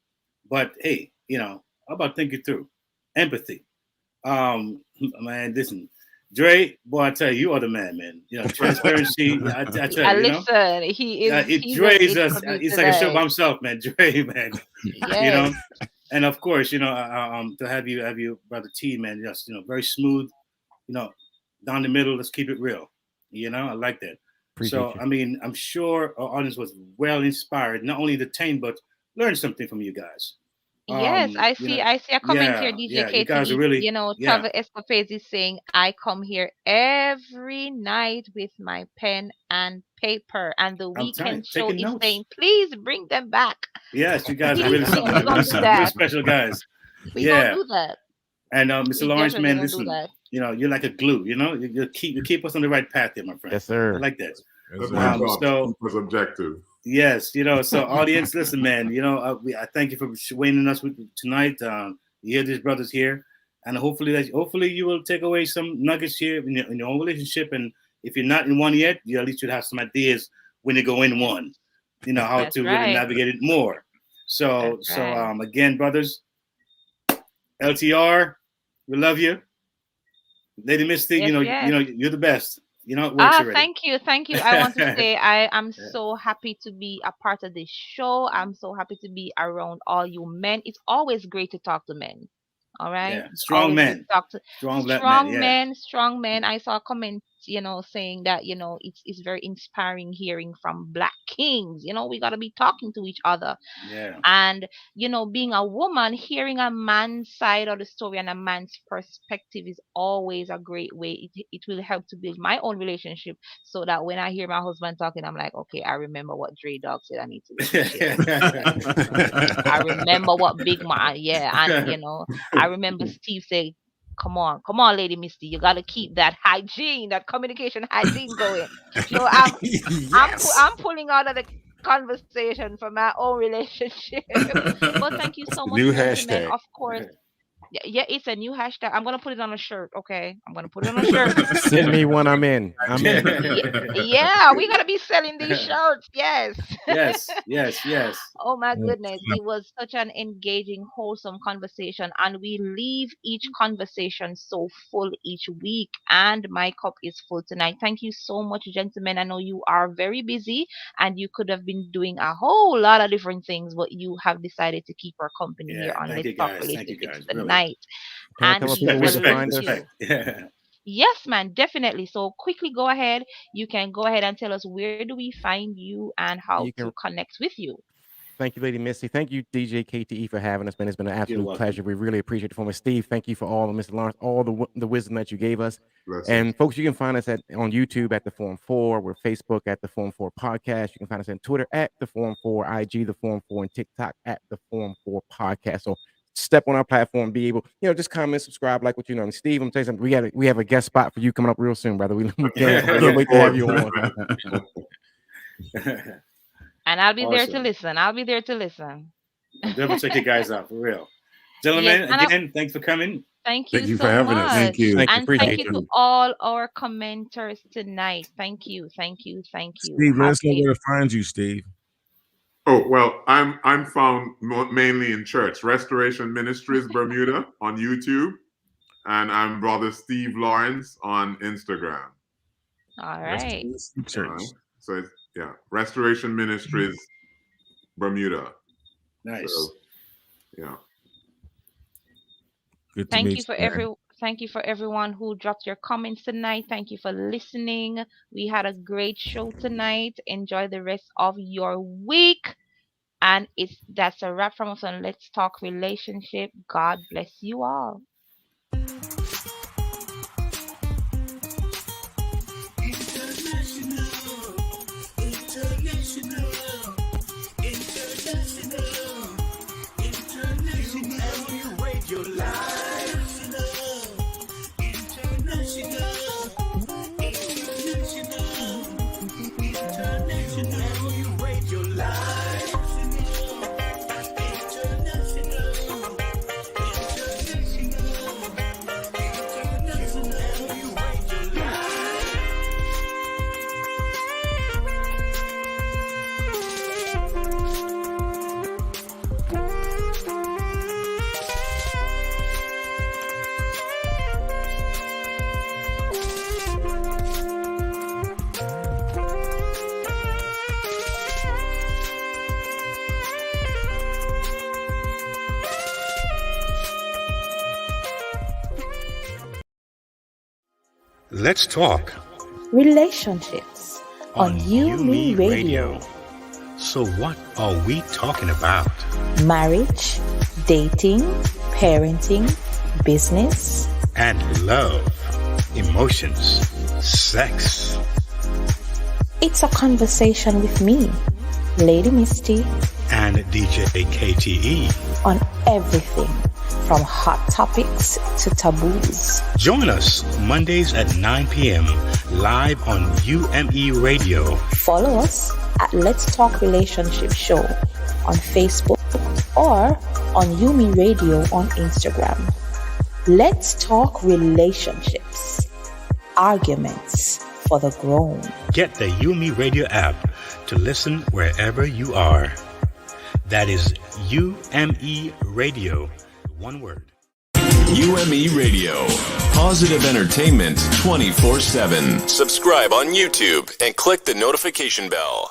but hey, how about think it through, empathy. Man, listen, Dre, boy, I tell you are the man. Transparency. I tell you, listen, he is. Dre is he's like a show by himself, man. Dre, man. Yes. And of course, to have you, brother T, man, just very smooth, down the middle. Let's keep it real. I like that. Appreciate you. I mean, I'm sure our audience was well inspired, not only entertained, but learned something from you guys. Yes, I see a comment here, DJ KTE. You guys are really, Travel Escapades is saying, I come here every night with my pen and paper, and the weekend show is saying, please bring them back. Yes, you guys are really something. Really special guys. We don't do that. And Mr. Lawrence, man, listen, you're like a glue. You keep us on the right path here, my friend. Yes, sir. I like that. That's my job. So was objective. Yes, so audience, listen, man. I thank you for joining us tonight. You hear these brothers here, and hopefully you will take away some nuggets here in your own relationship. And if you're not in one yet, at least you'll have some ideas when you go in one. How to really navigate it more. So again, brothers, LTR, we love you, Lady Misty. You're the best. It works already. Thank you. I want to say I am so happy to be a part of this show. I'm so happy to be around all you men. It's always great to talk to men. All right. Yeah. Strong men. Strong men. I saw a comment, saying that, it's very inspiring hearing from Black kings. We got to be talking to each other. Yeah. And, being a woman, hearing a man's side of the story and a man's perspective is always a great way. It will help to build my own relationship, so that when I hear my husband talking, I'm like, okay, I remember what Dre Dog said. I need to listen. I remember what Big Man, and, I remember Steve saying, come on, Lady Misty, you got to keep that hygiene, that communication hygiene going. I'm pulling out of the conversation for my own relationship. But thank you so much, New gentlemen. hashtag. Of course. Yeah, it's a new hashtag. I'm gonna put it on a shirt. Okay, I'm gonna put it on a shirt. Send me one. I'm in. Yeah, we gotta be selling these shirts. Yes. Yes. Oh my goodness, it was such an engaging, wholesome conversation, and we leave each conversation so full each week. And my cup is full tonight. Thank you so much, gentlemen. I know you are very busy, and you could have been doing a whole lot of different things, but you have decided to keep our company here on Let's Talk Relationships tonight. And Respect. Yeah. Yes, man, definitely. So quickly go ahead. You can go ahead and tell us, where do we find you and how to connect with you? Thank you, Lady Misty. Thank you, DJ KTE, for having us, man. It's been an absolute pleasure. We really appreciate it. For Steve, thank you for all, Mr. Lawrence, all the wisdom that you gave us. And folks, you can find us on YouTube at The Forum 4. We're Facebook at The Forum 4 Podcast. You can find us on Twitter at The Forum 4, IG The Forum 4, and TikTok at The Forum 4 Podcast. So step on our platform, be able, just comment, subscribe, like what you know. And Steve, I'm telling you something, we have a guest spot for you coming up real soon, brother. We can't wait to have you on. And I'll be there to listen. I'll definitely check you guys out, for real. Gentlemen, again, thanks for coming. Thank you for having us. Thank you. And thank you to all our commenters tonight. Thank you. Steve, let us know where to find you, Steve. Oh, well, I'm found mainly in church, Restoration Ministries Bermuda on YouTube, and I'm Brother Steve Lawrence on Instagram. All right. Church. So it's Restoration Ministries Bermuda. Nice. So, yeah. Good to Thank meet you for man. Thank you for everyone who dropped your comments tonight. Thank you for listening. We had a great show tonight. Enjoy the rest of your week. And that's a wrap from us on Let's Talk Relationship. God bless you all. International. Let's talk relationships on You Me Radio. So what are we talking about? Marriage, dating, parenting, business, and love, emotions, sex. It's a conversation with me, Lady Misty, and DJ KTE on everything from hot topics to taboos. Join us Mondays at 9 p.m. live on UME Radio. Follow us at Let's Talk Relationship Show on Facebook or on UME Radio on Instagram. Let's talk relationships, arguments for the grown. Get the UME Radio app to listen wherever you are. That is UME Radio, one word. UME Radio, positive entertainment 24/7. Subscribe on YouTube and click the notification bell.